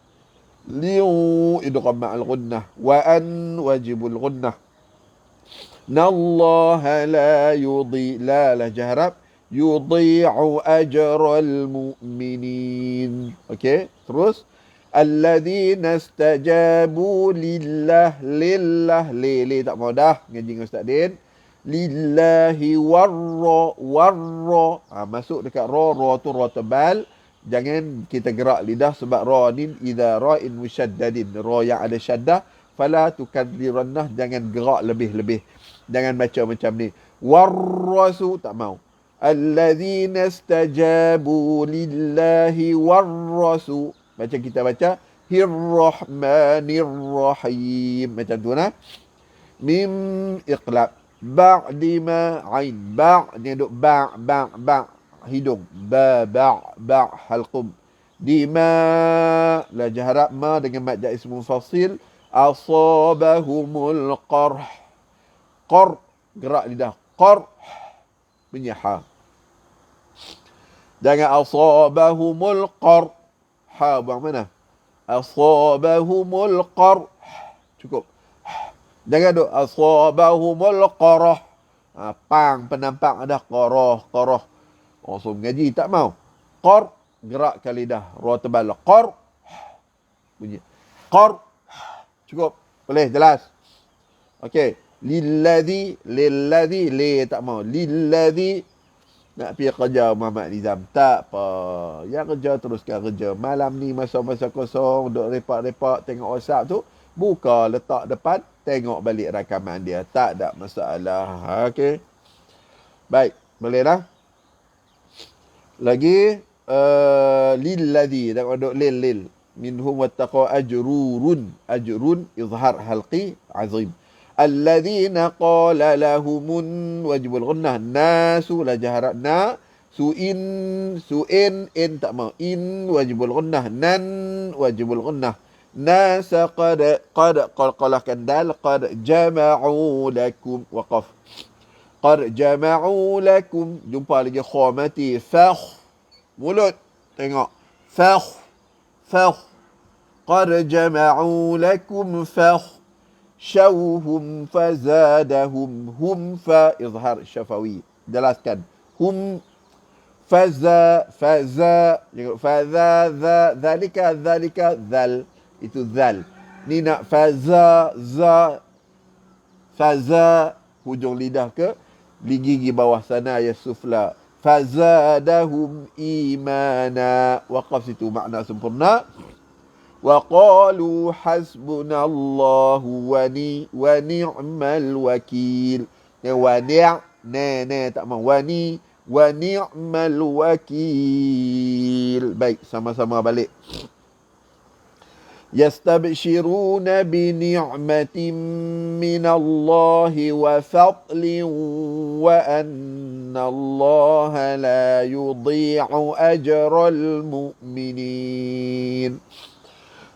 liu idgham ma'al ghunnah wa an wajibul ghunnah. Nallaha la jahrab yudhi'u ajral mu'minin. Okey, terus alladzina istajabu lillah li tak mau dah ngaji dengan Ustaz Din. Lillahi warra masuk dekat ra tu ra tebal, jangan kita gerak lidah sebab ra ni idza ra'in musyaddadin, ra yang ada syaddah fala tukaddirannah, jangan gerak lebih-lebih, jangan baca macam ni warrasu, tak mau. Alladzina istajabu lillahi warrasu, macam kita baca hirrahmanirrahim macam tu nah. Mim iqlab ba'di ma ain, ni duk ba hidung, ba halqum. Dima la jahrab ma dengan mad jaiz munfasil. Asabahumul qarh gerak lidah, qarh bunyi ha, jangan asabahumul qarh, ha buang mana, asabahumul qarh cukup. Jangan duk asabahumul qarah. Pang penampak ada qarah. Orang suruh mengaji tak mau. Qar, gerakkan lidah. Ra tebal. Qar. Bunyi. Qar. Cukup. Boleh jelas. Okey. Lilladhi li tak mau. Lilladhi nak pergi kerja Muhammad Nizam. Tak apa. Yang kerja teruskan kerja. Malam ni masa-masa kosong duk repak-repak tengok WhatsApp tu, buka letak depan, tengok balik rakaman dia. Tak ada masalah. Okey. Baik. Boleh dah? Lagi. Lilladhi. Tengok duk lil. Minhum wattaqa ajrun. Ajrun. Izhar halqi. Azim. Alladzina qala lahumun wajibul ghunnah. Nasu la jaharat na. Su'in. In tak mau. In wajibul ghunnah. Nan wajibul ghunnah. Nasa qad qalqalahkan dal, qad jama'u lakum, waqaf. Qad jama'u lakum, jumpa lagi kha mati, fakh mulut, tengok fakh qad jama'u lakum fakh syawhum fazadahum hum fa izhar syafawi, jelaskan hum faza zalika zal, itu zal. Ni nak faza hujung lidah ke gigi bawah sana ya sufla. Fazadahum imana, waqaf situ makna sempurna. Wa qalu hasbunallahu wa ni'mal wakil. Wa tak mau wa ni'mal wakil. Baik, sama-sama balik. يستبشرون بنعمة من الله وفضل وأن الله لا يضيع أجر المؤمنين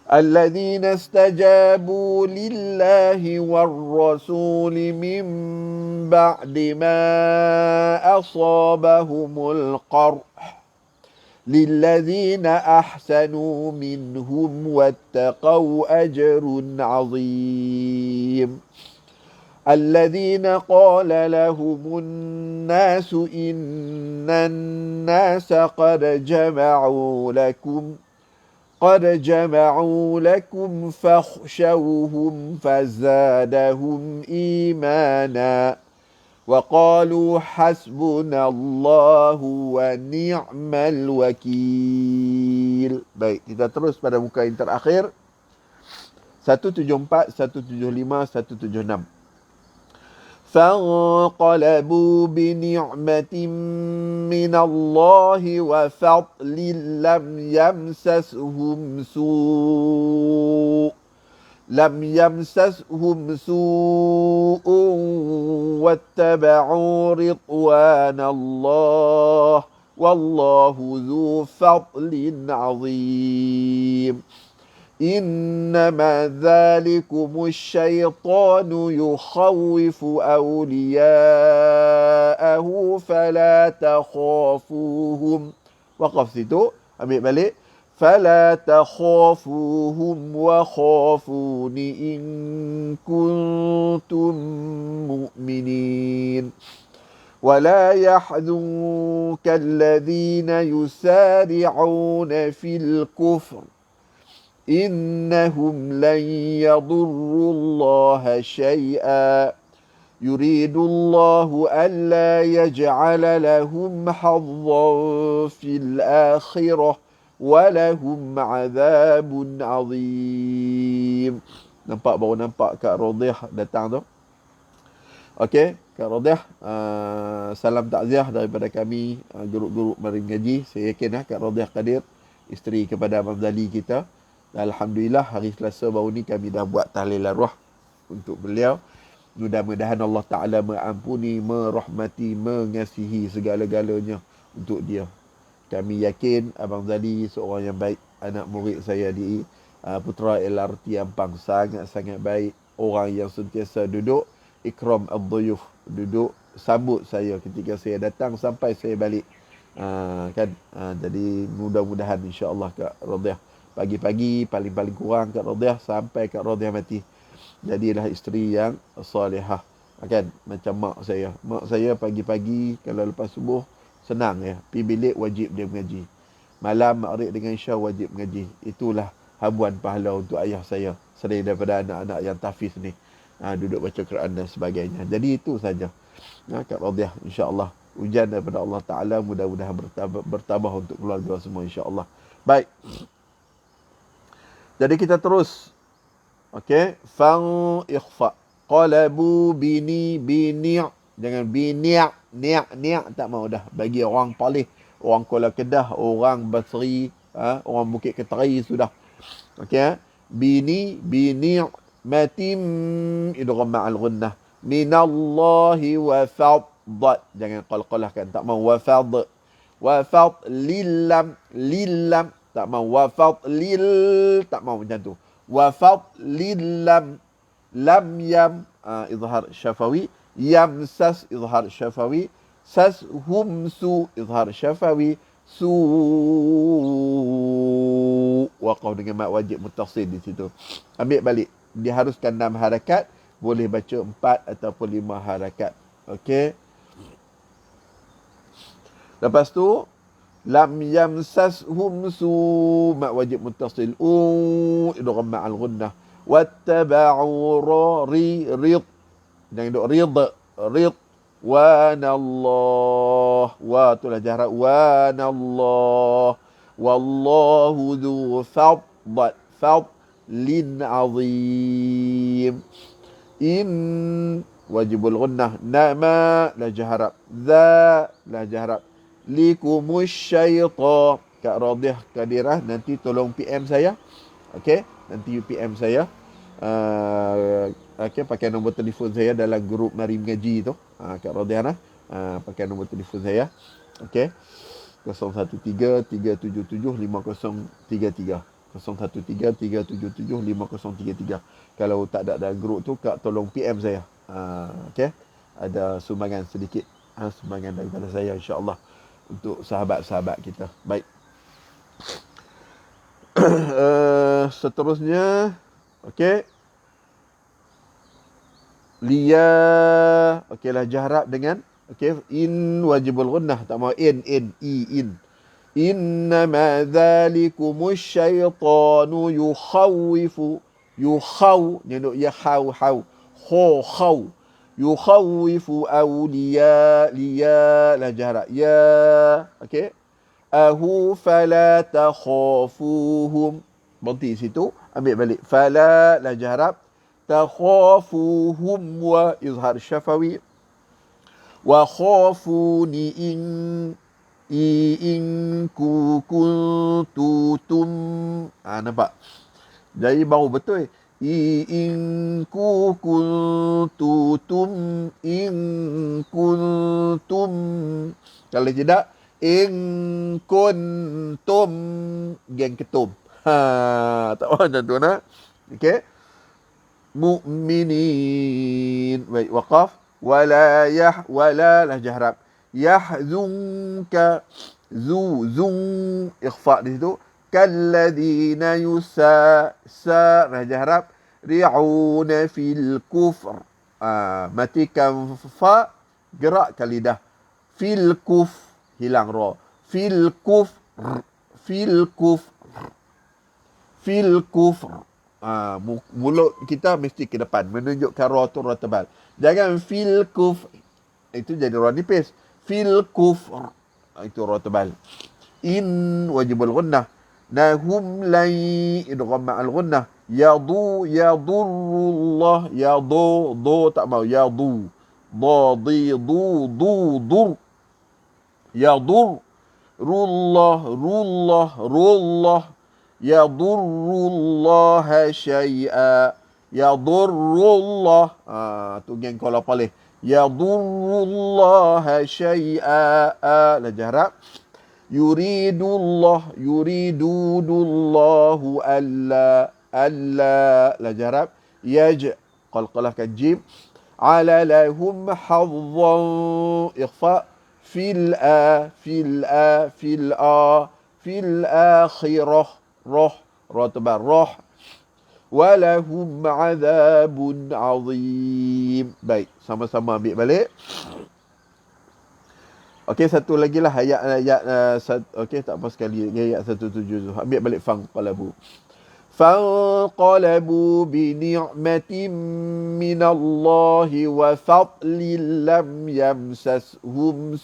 الذين استجابوا لله والرسول من بعد ما أصابهم القرح للذين أحسنوا منهم واتقوا أجر عظيم الذين قال لهم الناس إن الناس قد جمعوا لكم فاخشوهم فزادهم إيمانا وقالوا حسبنا الله ونعم الوكيل. Baik, kita terus pada muka yang terakhir 174, 175, 176. فانقلبوا بنعمة من الله وفضل لم يمسسهم سوء واتبعوا رضوان الله والله ذو فضل عظيم إنما ذلكم الشيطان يخوف أولياءه فلا تخافوهم. Waqaf situ, ambil balik. فلا تخافوهم وخافوني إن كنتم مؤمنين ولا يحزنك الذين يسارعون في الكفر إنهم لن يضروا الله شيئا يريد الله ألا يجعل لهم حظا في الآخرة ولهم عذاب عظيم. Baru nampak Kak Rodiah datang tu. Okey, Kak Rodiah, salam takziah daripada kami, guru-guru Marim Ngaji. Saya yakin Kak Rodiah Qadir, isteri kepada Abang Zali kita. Alhamdulillah hari Selasa baru ni kami dah buat tahlil arwah untuk beliau. Mudah-mudahan Allah Ta'ala mengampuni, merahmati, mengasihi segala-galanya untuk dia. Kami yakin Abang Zali seorang yang baik, anak murid saya di Putra LRT Ampang, sangat-sangat baik. Orang yang sentiasa duduk ikram ad-duyuf, duduk sambut saya ketika saya datang sampai saya balik. Jadi mudah-mudahan insya-Allah Kak Rodiah pagi-pagi paling-paling kurang Kak Rodiah sampai Kak Rodiah mati, jadilah isteri yang salihah. Macam mak saya. Mak saya pagi-pagi kalau lepas subuh senang ya, pergi bilik wajib dia mengaji. Malam maghrib dengan isya wajib mengaji. Itulah habuan pahala untuk ayah saya selain daripada anak-anak yang tahfiz ni, duduk baca Quran dan sebagainya. Jadi itu saja Kak Rodiah, insya-Allah ujian daripada Allah Ta'ala, mudah-mudahan bertambah untuk keluarga semua insya-Allah. Baik, jadi kita terus. Okey, fang ikhfa qalabu bini jangan bini' tak mau dah, bagi orang Palih, orang Kuala Kedah, orang Basri, orang Bukit Ketari sudah. Okey, bini matim idgham ma'al ghunnah minallahi wa fadl, jangan qalqalahkan, tak mau wa fadl lillam tak mau wa fadlil, tak mau macam tu. Wa fadlillam lam yam izhar syafawi, yamsas izhar syafawi, sashum su izhar syafawi, su waqaf dengan mat wajib muttasil di situ. Ambil balik, diharuskan 6 harakat, boleh baca 4 ataupun 5 harakat. Okey, lepas tu lam yamsashum su, mat wajib muttasil, idgham ma'al ghunnah, wattaba'u rid, jangan duk rid wa nallah, wa tulah jarak wa nallah, wallahu dzu fadlin azim. In wajibul ghunnah, nama la jaharab, za la jaharab, likumus syaitan. Kak Rodiah Qadirah, nanti tolong PM saya. Okey, nanti PM saya. Okey, pakai nombor telefon saya dalam grup Marim Ngaji tu. Kak Rodiah pakai nombor telefon saya. Okey, 013 377 5033. 013-377-5033. Kalau tak ada dalam grup tu, Kak tolong PM saya. Okay. Ada sumbangan sedikit. Sumbangan daripada saya insya-Allah untuk sahabat-sahabat kita. Baik. Seterusnya, okey. Lia, okeylah jahrab dengan okey, in wajibul gunnah, tak mau in in. Innama dzalikumus syaitanu yukhawwifu nyenduk ya haw yukhawwifu awliya la jahrab ya, okey. Ahu fala takhafuhum, berhenti situ, ambil balik fala la jahrab, takhafuhum wa izhar syafawi, wa khafuni in kuntum. Nampak? Jadi baru betul. In kuntum kalau tidak in kuntum geng ketum. Tak macam tu nak. Okey. Mu'minin. Baik, waqaf. Wala lah jahrab. Yahzunka zung ikhfa di situ. Kalladina lah jahrab. Ri'una fil kufr. Matikan fa, gerakkan lidah. Fil kuf, hilang ra. Fil kufr. Mulut kita mesti ke depan, menunjukkan ra tu ra tebal. Jangan fil kuf, itu jadi ra nipis. Fil kufr, itu ra tebal. In wajibul gunnah. Nahum lai idgham ma'al gunnah. Yadurullah, do tak mau, yadu. Dur. Yadur. Rullah. Yadurullaha syai'a. Yadurullah. Tu geng kalau palih. Yadurullaha syai'a. La jahrab. Yuridullahu alla la jahrab. Qalqalahkan jim. Ala lahum hadhan ikhfa. Fil akhirah roh tebal roh. Walahum azabun azim. Baik, sama-sama ambil balik. Okey, satu lagi lah ayat okey, tak apa sekali ayat 170. Ambil balik fanqalabu bi ni'matin minallahi wa fadlin lam yamsashum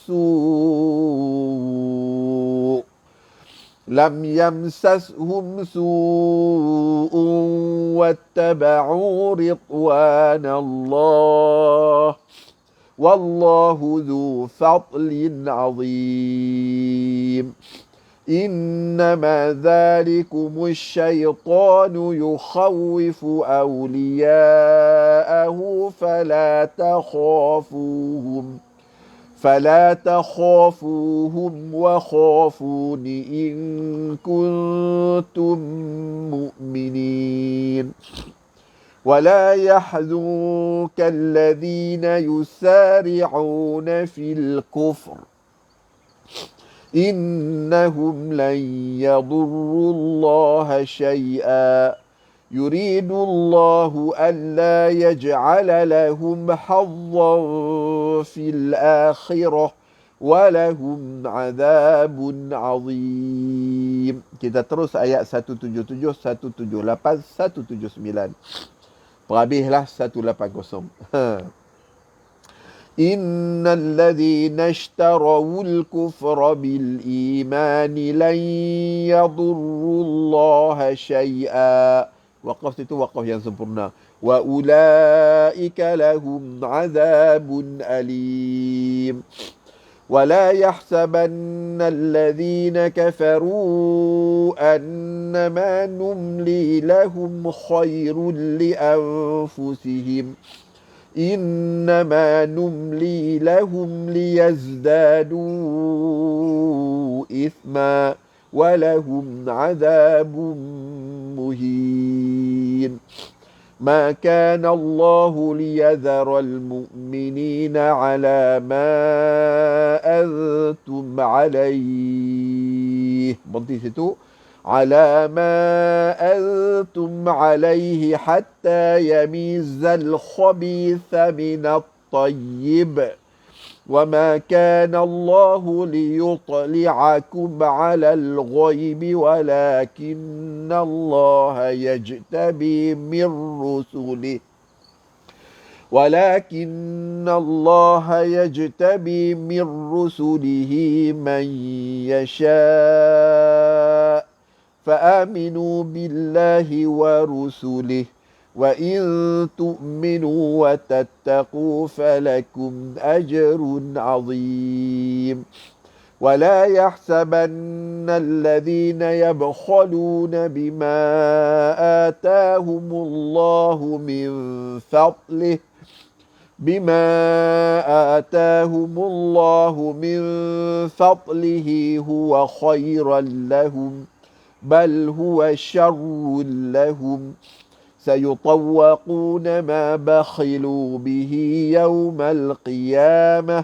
su'un wattaba'u ridwanallah wallahu dhu fadlin azim. Innama dhalikumul syaitanu yukhawwifu awliya'ahu fala takhafuhum wa khafuni in kuntum mu'minin. ولا يحزنك الذين يسارعون في الكفر إنهم لن يضروا الله شيئا يريد الله ألا يجعل لهم حظا في الآخرة ولهم عذاب عظيم. Kita terus ayat 177, 178, 179. Perhabislah 180. Innal ladzina ishtarawul kufra bil imani lan yadurrullaha syai'a. Waqaf itu waqaf yang sempurna. Wa ulaika lahum azabun alim. ولا يحسبن الذين كفروا أنما نملي لهم خير لأنفسهم إنما نملي لهم ليزدادوا إثما ولهم عذاب مهين ما كان الله ليذر المؤمنين على ما أنتم عليه berhenti situ على ما أنتم عليه حتى يميز الخبيث من الطيب وما كان الله ليطلعكم على الغيب ولكن الله يجتبي من رسله من يشاء فآمنوا بالله ورسله وإن تؤمنوا وتتقوا فلكم أجر عظيم ولا يحسبن الذين يبخلون بما آتاهم الله من فضله هو خيرا لهم بل هو شر لهم سيطوقون ما بخلوا به يوم القيامة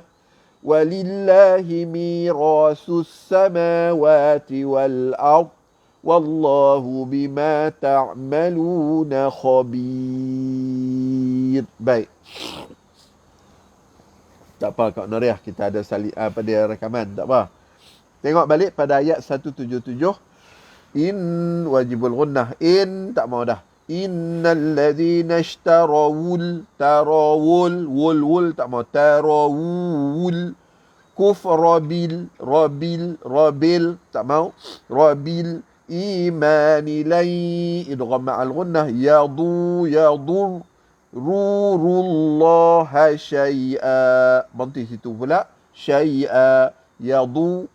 ولله ميراث السماوات والأرض والله بما تعملون خبير. Baik. Tak apa Kak Nuriah, kita ada pada rekaman, tak apa. Tengok balik pada ayat 177. In wajibul gunnah. In tak mau dah. Innal ladzina ishtarawul wul tak mau tarawul kufra bil rabil tak mau rabil imani lai idgham ma'al gunnah yadur rurullaha syai'a berhenti situ pula syai'a yadur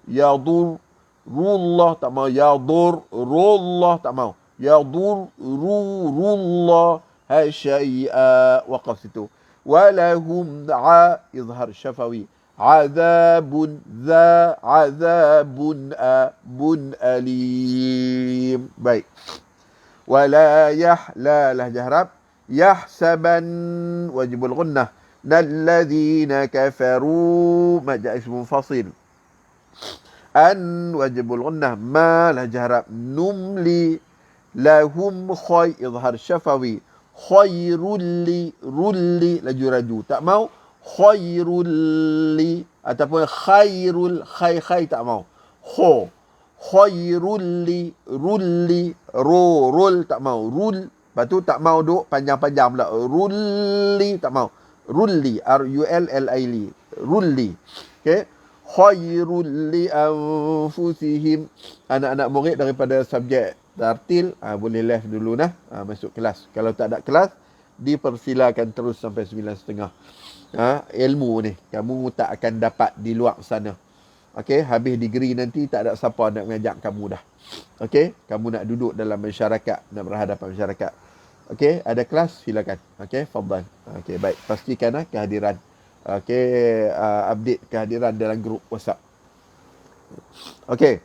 rullah tak mau yadur rullah tak mau yadur rullah syai'a waqaf situ walahum izhar syafawi azabun alim. Baik. Wala yahlalah jahrab yahsaban wajibul gunnah nalladzina kafaru majaz munfasil an wajibul gunnah ma la jahrab numli lahum izhar syafawi khairul rulli laju tak mau khairul li ataupun khairul khai tak mau khairul li rulli rul tak mau rul lepas tu tak mau duk panjang-panjang pula rulli tak mau rulli rulli okey khairul li anfusihim. Anak-anak murid daripada subjek tartil boleh live dulu masuk kelas. Kalau tak ada kelas dipersilakan terus sampai 9.30. Ilmu ni kamu tak akan dapat di luar sana. Okey, habis degree nanti tak ada siapa nak mengajak kamu dah. Okey, kamu nak duduk dalam masyarakat, nak berhadapan masyarakat. Okey, ada kelas silakan. Okey, fadhal. Okey, baik. Pastikan kehadiran. Okey, update kehadiran dalam grup WhatsApp. Okey.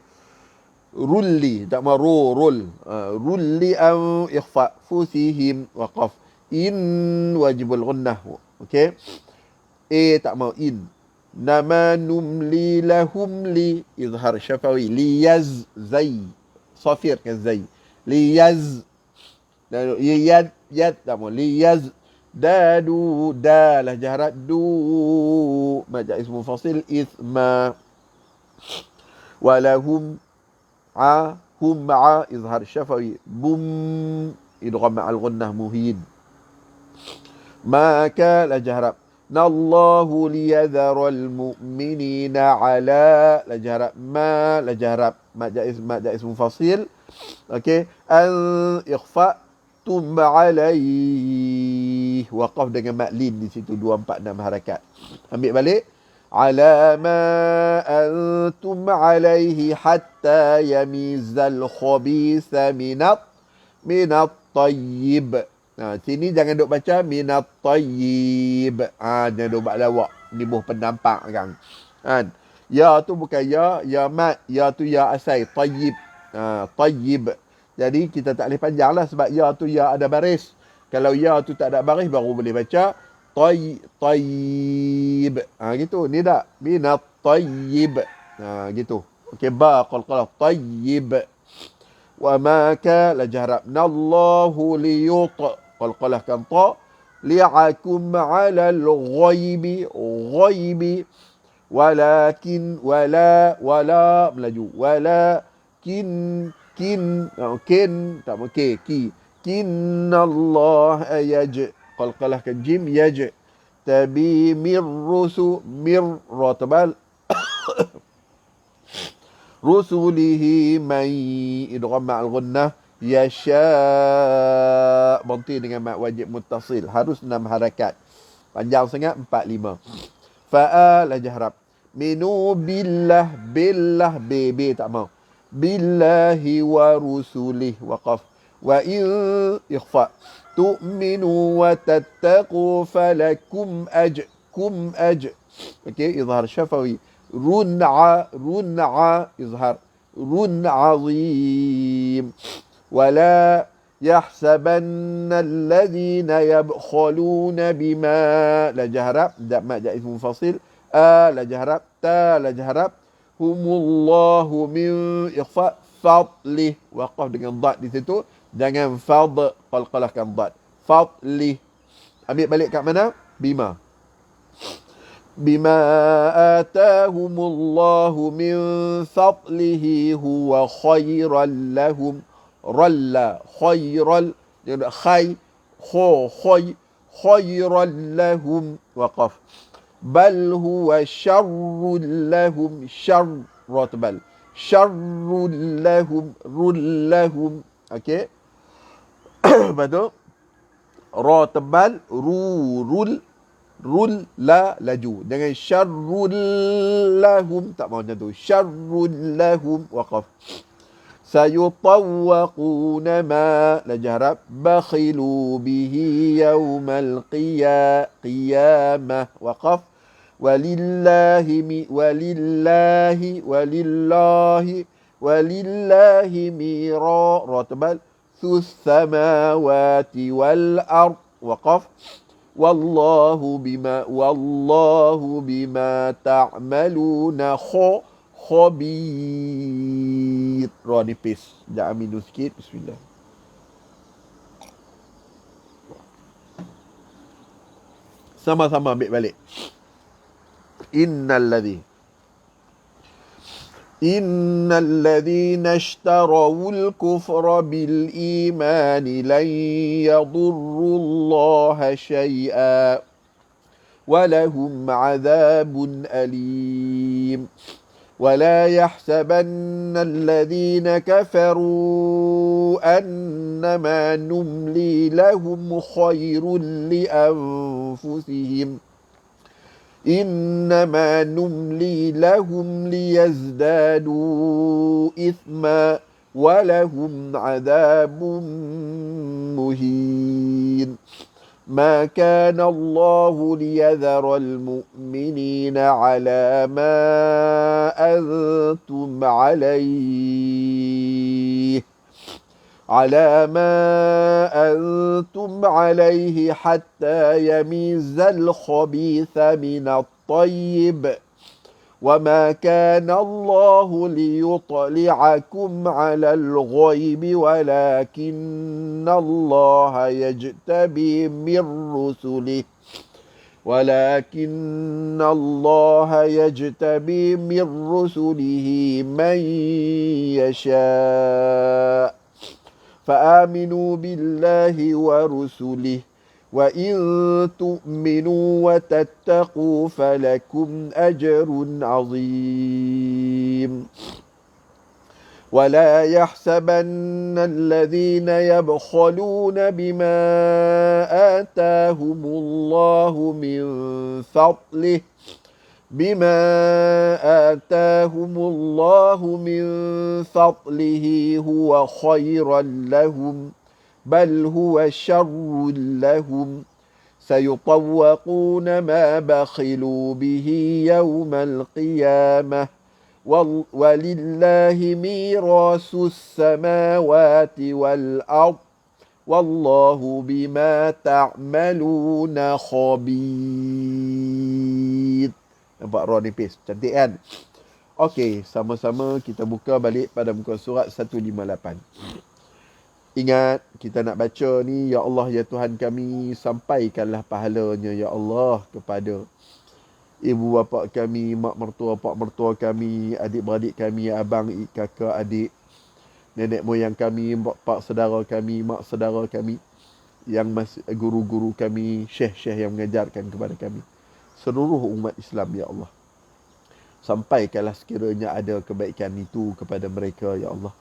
Rulli tak mau rul. Rulli au ikhfa fusihim waqaf. In wajibul gunnah. Okey. Tak mau in. Nama numli lahum li izhar syafawi liyaz zai safir kan zai liyaz yad tak mau liyaz dadu dalah jaharat du majaz munfasil isma walahum hum izhar syafawi bum idgham al gunnah muhin maka la jahrab nallahu liyadharal mu'minina ala la jahrab ma la jahrab majaz munfasil okey al ikhfa tum alaih waqaf dengan maklin di situ 246 harakat. Ambil balik ala ma antum alaihi hatta yamizal khabitha minat tayyib. Sini jangan duk baca minat tayyib. Jangan duk buat lawak, nibuh pendampak kan. Ya tu bukan ya mat. Ya tu ya asai. Tayyib. Tayyib. Jadi kita tak boleh panjang lah sebab ya tu ya ada baris. Kalau ya tu tak ada baris baru boleh baca tayyib. Gitu. Ni tak. Minat tayyib. Gitu. Okey, ba qalqalah tayyib. Wa ma kana jahrabna Allahu liyut. Qalqalah kan ta. Li'akum 'ala al-ghaibi. Ghaibi. Walakin wala melaju. Walakin kin tak okey ki. Kinallah qalqalahkan jim yaj. Tabi mirrusu mirratbal rusulihi man idgham ma'al ghunnah yasha berhenti dengan mat wajib muttasil harus 6 harakat. Panjang sangat 4 5. Fa'al jahrab. Minu billah b tak mau. Billahi wa rusulih waqaf. Wa in ikhfa. Tu'minu wa tattaqu falakum kum okey, izhar syafawi. Run'a izhar. Run azim. Wala يحسبن الذين يبخلون بما لا جهرب ما جائز منفصل لا جهرب لا جهرب هم الله من إخفاء فضله وقف dengan dad di situ jangan fad qalqalahkan dad fadli. Ambil balik kat mana? Bima atahumullahu min fadlihi huwa khairan lahum. Ralla khairal khairan lahum waqaf. Bal huwa syarrul lahum syarratbal syarrul lahum okey. Betul. Ra tebal rul la laju dengan syarrul lahum tak mau macam tu. Syarrul lahum waqaf. سيطوقون ما لجهرب بخلوا به يوم القيامة وقف. ولله ميرا رتبل ذو السماوات والأرض وقف. والله بما تعملون khabir. Ra nipis. Jangan minus sikit. Bismillah. Sama-sama ambil balik. Innal ladzina ishtarawul kufra bil imani lan yadurrullaha syai'a wa lahum 'adzabun alim. ولا يحسبن الذين كفروا أنما نملي لهم خير لأنفسهم إنما نملي لهم ليزدادوا إثما ولهم عذاب مهين. ما كان الله ليذر المؤمنين على ما أنتم عليه حتى يميز الخبيث من الطيب. وما كان الله ليطلعكم على الغيب ولكن الله يجتبي من رسله من يشاء. فآمنوا بالله ورسله وإن تؤمنوا وتتقوا فلكم أجر عظيم. ولا يحسبن الذين يبخلون بما آتاهم الله من فضله هو خيرا لهم بل هو شر لهم سيطوقون ما بخلوا به يوم القيامة ولله ميراث السماوات والأرض والله بما تعملون خبير. Nampak raw nipis? Cantik kan? Okey, sama-sama kita buka balik pada muka surat 158. Ingat, kita nak baca ni, Ya Allah, Ya Tuhan kami, sampaikanlah pahalanya, Ya Allah, kepada ibu bapa kami, mak mertua, pak mertua kami, adik-beradik kami, abang, kakak, adik, nenek moyang kami, pak saudara kami, mak saudara kami, yang masih guru-guru kami, syekh-syekh yang mengajarkan kepada kami, seluruh umat Islam, Ya Allah. Sampaikanlah sekiranya ada kebaikan itu kepada mereka, Ya Allah.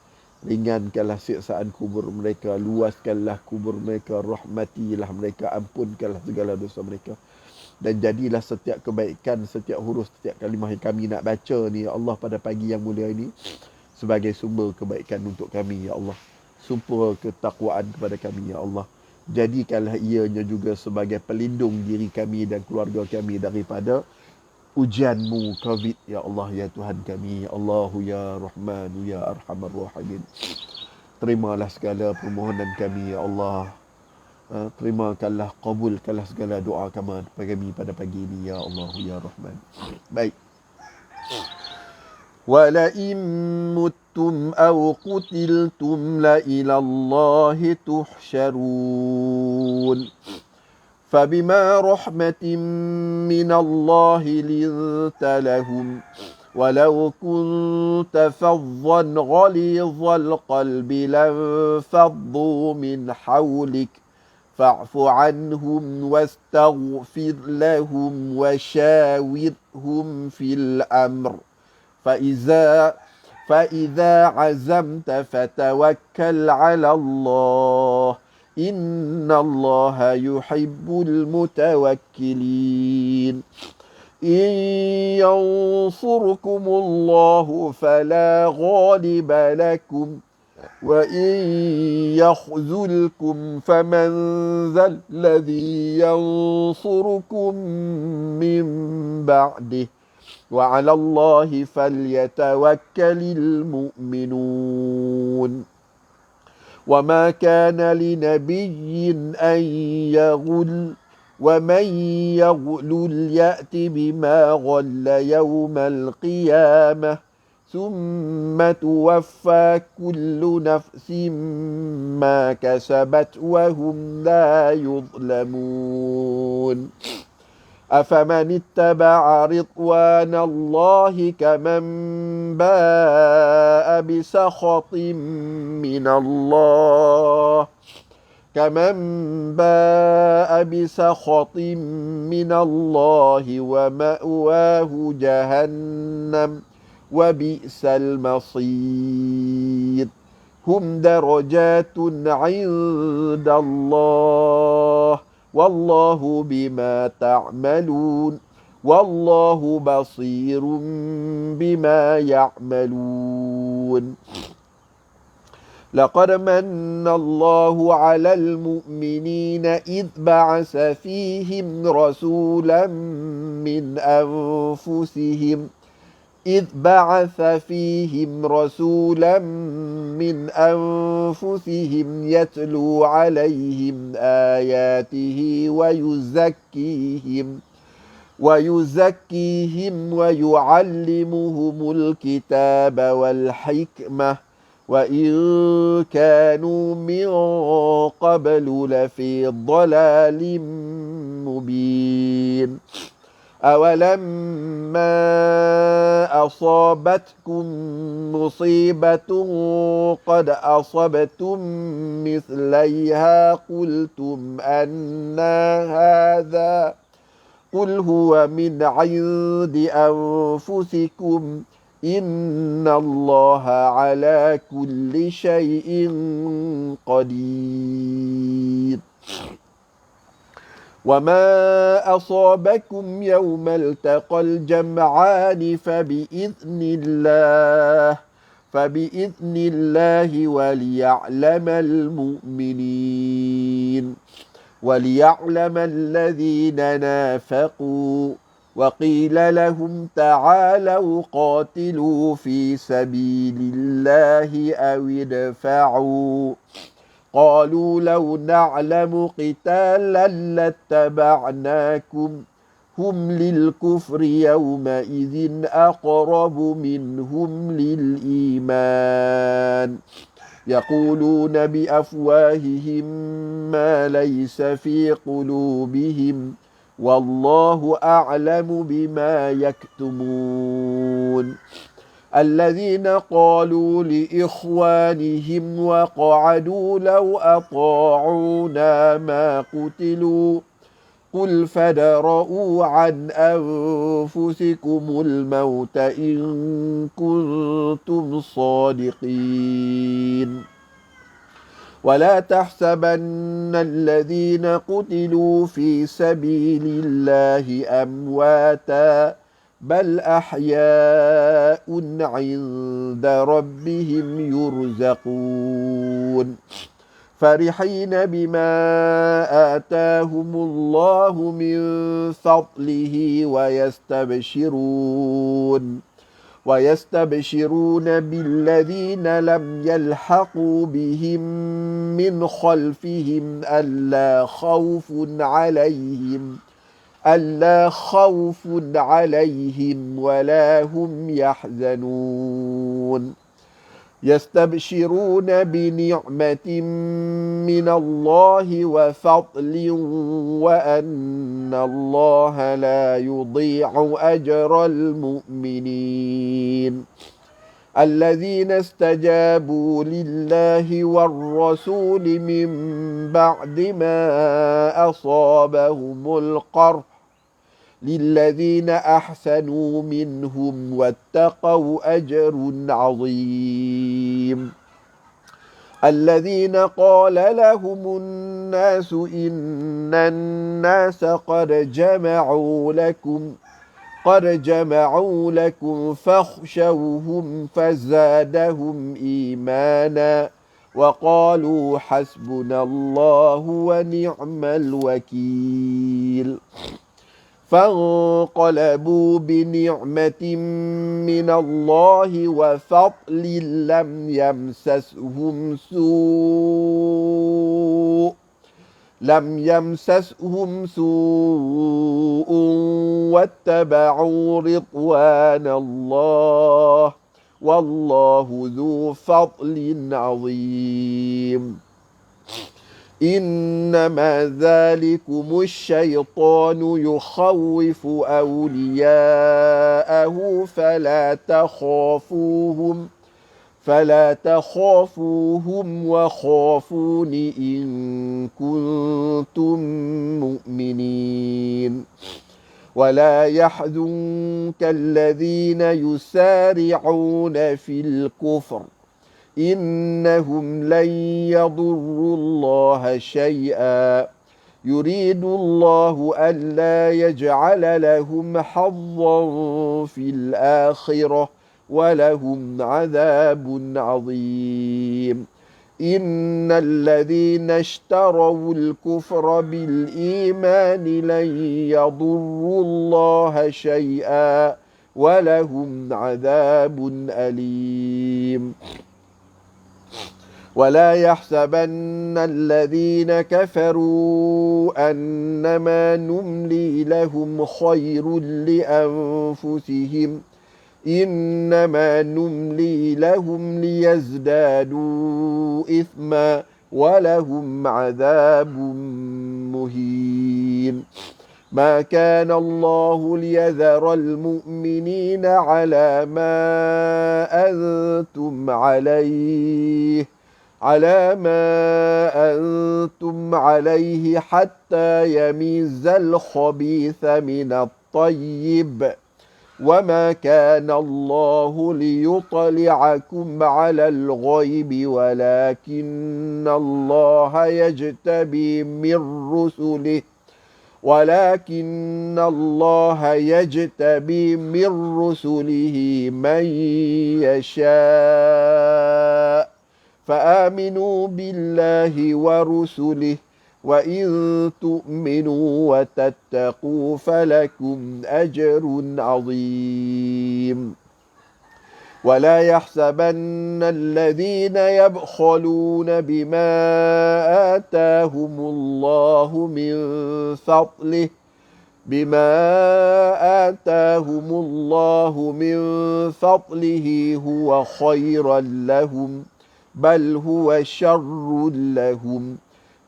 Ringankanlah siksaan kubur mereka, luaskanlah kubur mereka, rahmatilah mereka, ampunkanlah segala dosa mereka. Dan jadilah setiap kebaikan, setiap huruf, setiap kalimah yang kami nak baca ni, Ya Allah, pada pagi yang mulia ini, sebagai sumber kebaikan untuk kami, Ya Allah. Sumber ketakwaan kepada kami, Ya Allah. Jadikanlah ianya juga sebagai pelindung diri kami dan keluarga kami daripada ujianmu COVID, Ya Allah, Ya Tuhan kami, Ya Allahu Ya Rahmanu Ya Arhamar Rahimin. Terimalah segala permohonan kami, Ya Allah. Terimakanlah, kabulkanlah segala doa kami pada pagi ini, Ya Allah Ya Rahman. Baik. وَلَئِن مُتُّمْ أَوْ قُتِلْتُمْ لَإِلَى اللَّهِ تُحْشَرُونَ فَبِمَا رَحْمَةٍ مِّنَ اللَّهِ لِنتَ لَهُمْ وَلَوْ كُنتَ فَظًّا غَلِيظَ الْقَلْبِ لَانفَضُّوا مِنْ حَوْلِكَ فَاعْفُ عَنْهُمْ وَاسْتَغْفِرْ لَهُمْ وَشَاوِرْهُمْ فِي الْأَمْرِ فإذا عزمت فتوكل على الله إن الله يحب المتوكلين إن ينصركم الله فلا غالب لكم وإن يخذلكم فمن ذا الذي ينصركم من بعده وعلى الله فليتوكل المؤمنون وما كان لنبي أن يغل ومن يغل يأت بما غل يوم القيامة ثم توفى كل نفس ما كسبت وهم لا يظلمون أفمن اتبع رضوان الله كمن باء بسخط من الله ومأواه جهنم وبئس المصير هم درجات عند الله والله بما تعملون والله بصير بما يعملون لقد من الله على المؤمنين إذ بعث فيهم رسولا من أنفسهم يتلو عليهم آياته ويزكيهم ويعلمهم الكتاب والحكمة وإن كانوا من قبل لفي ضلال مبين أولما أصابتكم مصيبة قد أصبتم مثليها قلتم أنّ هذا قل هو من عند أنفسكم إن الله على كل شيء قدير وما أصابكم يوم التقى الجمعان فبإذن الله وليعلم المؤمنين وليعلم الذين نافقوا وقيل لهم تعالوا قاتلوا في سبيل الله أو ادفعوا قالوا لو نعلم قتالا لاتبعناكم هم للكفر يومئذ أقرب منهم للإيمان يقولون بأفواههم ما ليس في قلوبهم والله أعلم بما يكتمون الذين قالوا لإخوانهم وقعدوا لو أطاعونا ما قتلوا قل فادرءوا عن أنفسكم الموت إن كنتم صادقين ولا تحسبن الذين قتلوا في سبيل الله أمواتا بل أحياء عند ربهم يرزقون فرحين بما آتاهم الله من فضله ويستبشرون بالذين لم يلحقوا بهم من خلفهم ألا خوف عليهم ولا هم يحزنون يستبشرون بنعمة من الله وفضل وأن الله لا يضيع أجر المؤمنين الذين استجابوا لله والرسول من بعد ما أصابهم القرح للذين أحسنوا منهم واتقوا أجر عظيم الذين قال لهم الناس إن الناس قد جمعوا لكم فاخشوهم فزادهم إيمانا وقالوا حسبنا الله ونعم الوكيل فانقلبوا بنعمة من الله وفضل لم يمسسهم سوء واتبعوا رضوان الله والله ذو فضل عظيم إنما ذلكم الشيطان يخوف أولياءه فلا تخافوهم وخافون إن كنتم مؤمنين ولا يحزنك الذين يسارعون في الكفر إنهم لن يضروا الله شيئا يريد الله ألا يجعل لهم حظا في الآخرة ولهم عذاب عظيم إن الذين اشتروا الكفر بالإيمان لن يضروا الله شيئا ولهم عذاب أليم ولا يحسبن الذين كفروا أنما نملي لهم خير لأنفسهم إنما نملي لهم ليزدادوا إثما ولهم عذاب مهين ما كان الله ليذر المؤمنين على ما أنتم عليه حتى يميز الخبيث من الطيب وما كان الله ليطلعكم على الغيب ولكن الله يجتبي من رسله من يشاء فآمنوا بالله ورسله وإن تؤمنوا وتتقوا فلكم أجر عظيم ولا يحسبن الذين يبخلون بما آتاهم الله من فضله هو خيرا لهم بل هو شر لهم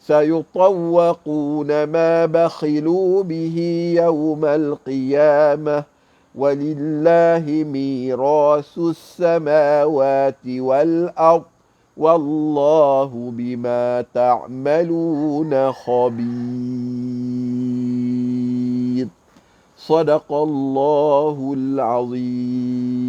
سيطوقون ما بخلوا به يوم القيامة ولله ميراث السماوات والأرض والله بما تعملون خبير صدق الله العظيم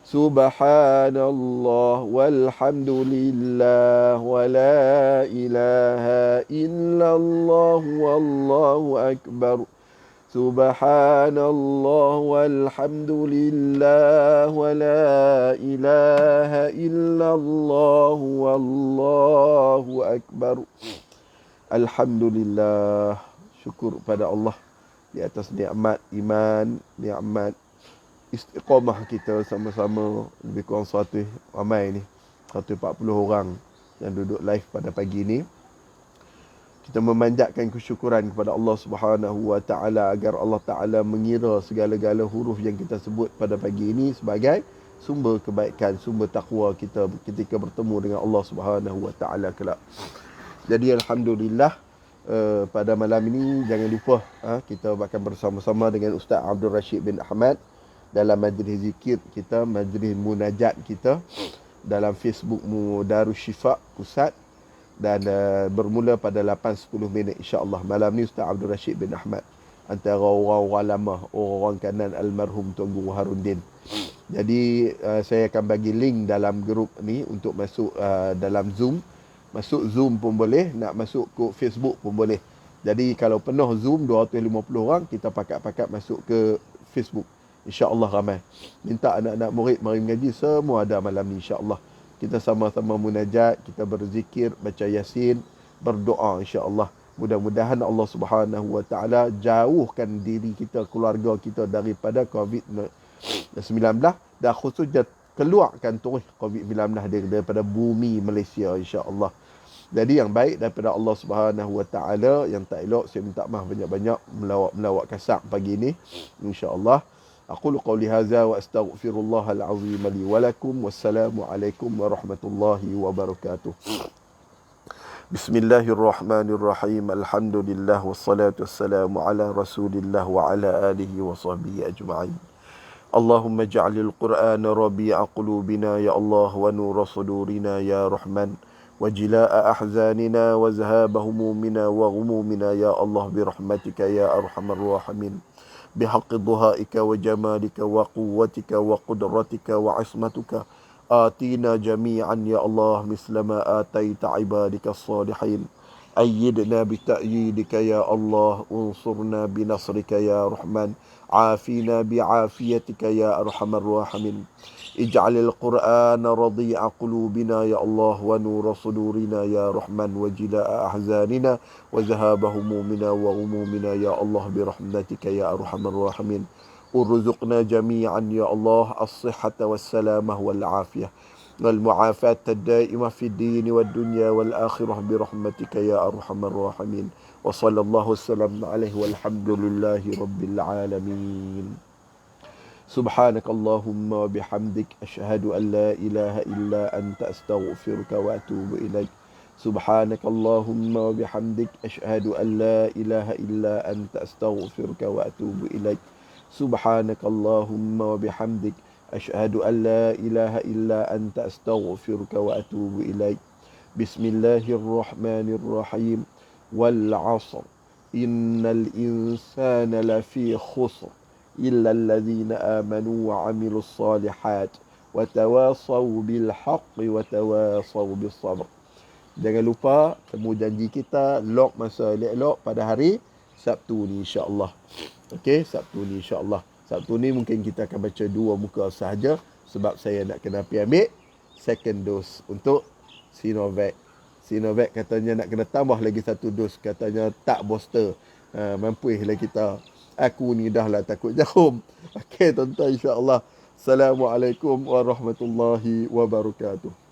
سبحان الله والحمد لله ولا إله إلا الله والله أكبر سبحان الله والحمد لله ولا إله إلا الله والله أكبر. Alhamdulillah, syukur pada Allah di atas nikmat iman, nikmat istiqamah kita sama-sama lebih kurang 100 ramai ni, 140 orang yang duduk live pada pagi ni. Kita memanjatkan kesyukuran kepada Allah Subhanahu Wa Taala agar Allah Taala mengira segala-gala huruf yang kita sebut pada pagi ini sebagai sumber kebaikan, sumber takwa kita ketika bertemu dengan Allah Subhanahu Wa Taala kelak. Jadi alhamdulillah, pada malam ini jangan lupa kita akan bersama-sama dengan Ustaz Abdul Rashid bin Ahmad dalam majlis zikir kita, majlis munajat kita dalam Facebook Darus Syifa Pusat, dan bermula pada 8.10 minit insya-Allah. Malam ni Ustaz Abdul Rashid bin Ahmad antara orang-orang lama, orang kanan almarhum Tuan Guru Harundin. Jadi saya akan bagi link dalam grup ni untuk masuk dalam Zoom. Masuk Zoom pun boleh, nak masuk ke Facebook pun boleh. Jadi kalau penuh Zoom 250 orang, kita pakat-pakat masuk ke Facebook. InsyaAllah ramai. Minta anak-anak murid mari mengaji, semua ada malam ni insyaAllah. Kita sama-sama munajat, kita berzikir, baca Yasin, berdoa insya-Allah. Mudah-mudahan Allah Subhanahu Wa Taala jauhkan diri kita, keluarga kita daripada COVID-19 dan khususnya keluarkan terus COVID-19 daripada bumi Malaysia insya-Allah. Jadi yang baik daripada Allah Subhanahu Wa Taala, yang tak elok saya minta maaf banyak-banyak melawak kasar pagi ini insya-Allah. أقول قولي هذا وأستغفر الله العظيم لي ولكم والسلام عليكم ورحمة الله وبركاته. بسم الله الرحمن الرحيم الحمد لله والصلاة والسلام على رسول الله وعلى آله وصحبه أجمعين. اللهم اجعل القرآن ربيع قلوبنا يا الله ونور صدورنا يا رحمن وجلاء أحزاننا وذهاب همومنا وغمومنا يا الله برحمتك يا أرحم الراحمين. بحق ضهائك وجمالك وقوتك وقدرتك وعصمتك آتينا جميعا يا الله مثل ما آتيت عبادك الصالحين. أيدنا بتأييدك يا الله، انصرنا بنصرك يا رحمن، عافينا بعافيتك يا أرحم الراحمين. اجعل القرآن رضيع قلوبنا يا الله ونور صدورنا يا رحمن وجلاء أحزاننا وذهاب همومنا وغمومنا يا الله برحمتك يا أرحم الراحمين. ارزقنا جميعا يا الله الصحة والسلامة والعافية والمعافاة الدائمة في الدين والدنيا والآخرة برحمتك يا أرحم الراحمين. وصلى الله وسلم عليه والحمد لله رب العالمين. سبحانك اللهم وبحمدك أشهد أن لا إله إلا أنت أستغفرك وأتوب إليك. سبحانك اللهم وبحمدك أشهد أن لا إله إلا أنت أستغفرك وأتوب إليك. سبحانك اللهم وبحمدك أشهد أن لا إله إلا أنت أستغفرك وأتوب إليك. بسم الله الرحمن الرحيم. والعصر إن الإنسان لفي خسر إلا الذين آمنوا وعملوا الصالحات وتواصوا بالحق وتواصوا بالصبر. Jangan lupa temu janji kita log masa elok pada hari Sabtu ni insya-Allah. Okey, Sabtu ni insya-Allah. Sabtu ni mungkin kita akan baca 2 muka sahaja sebab saya nak kena pergi ambil second dose untuk Sinovac. Sinovac katanya nak kena tambah lagi 1 dos. Katanya tak booster. Mampulah kita. Aku ni dah lah takut jarum. Okey tuan-tuan, insya-Allah. Assalamualaikum warahmatullahi wabarakatuh.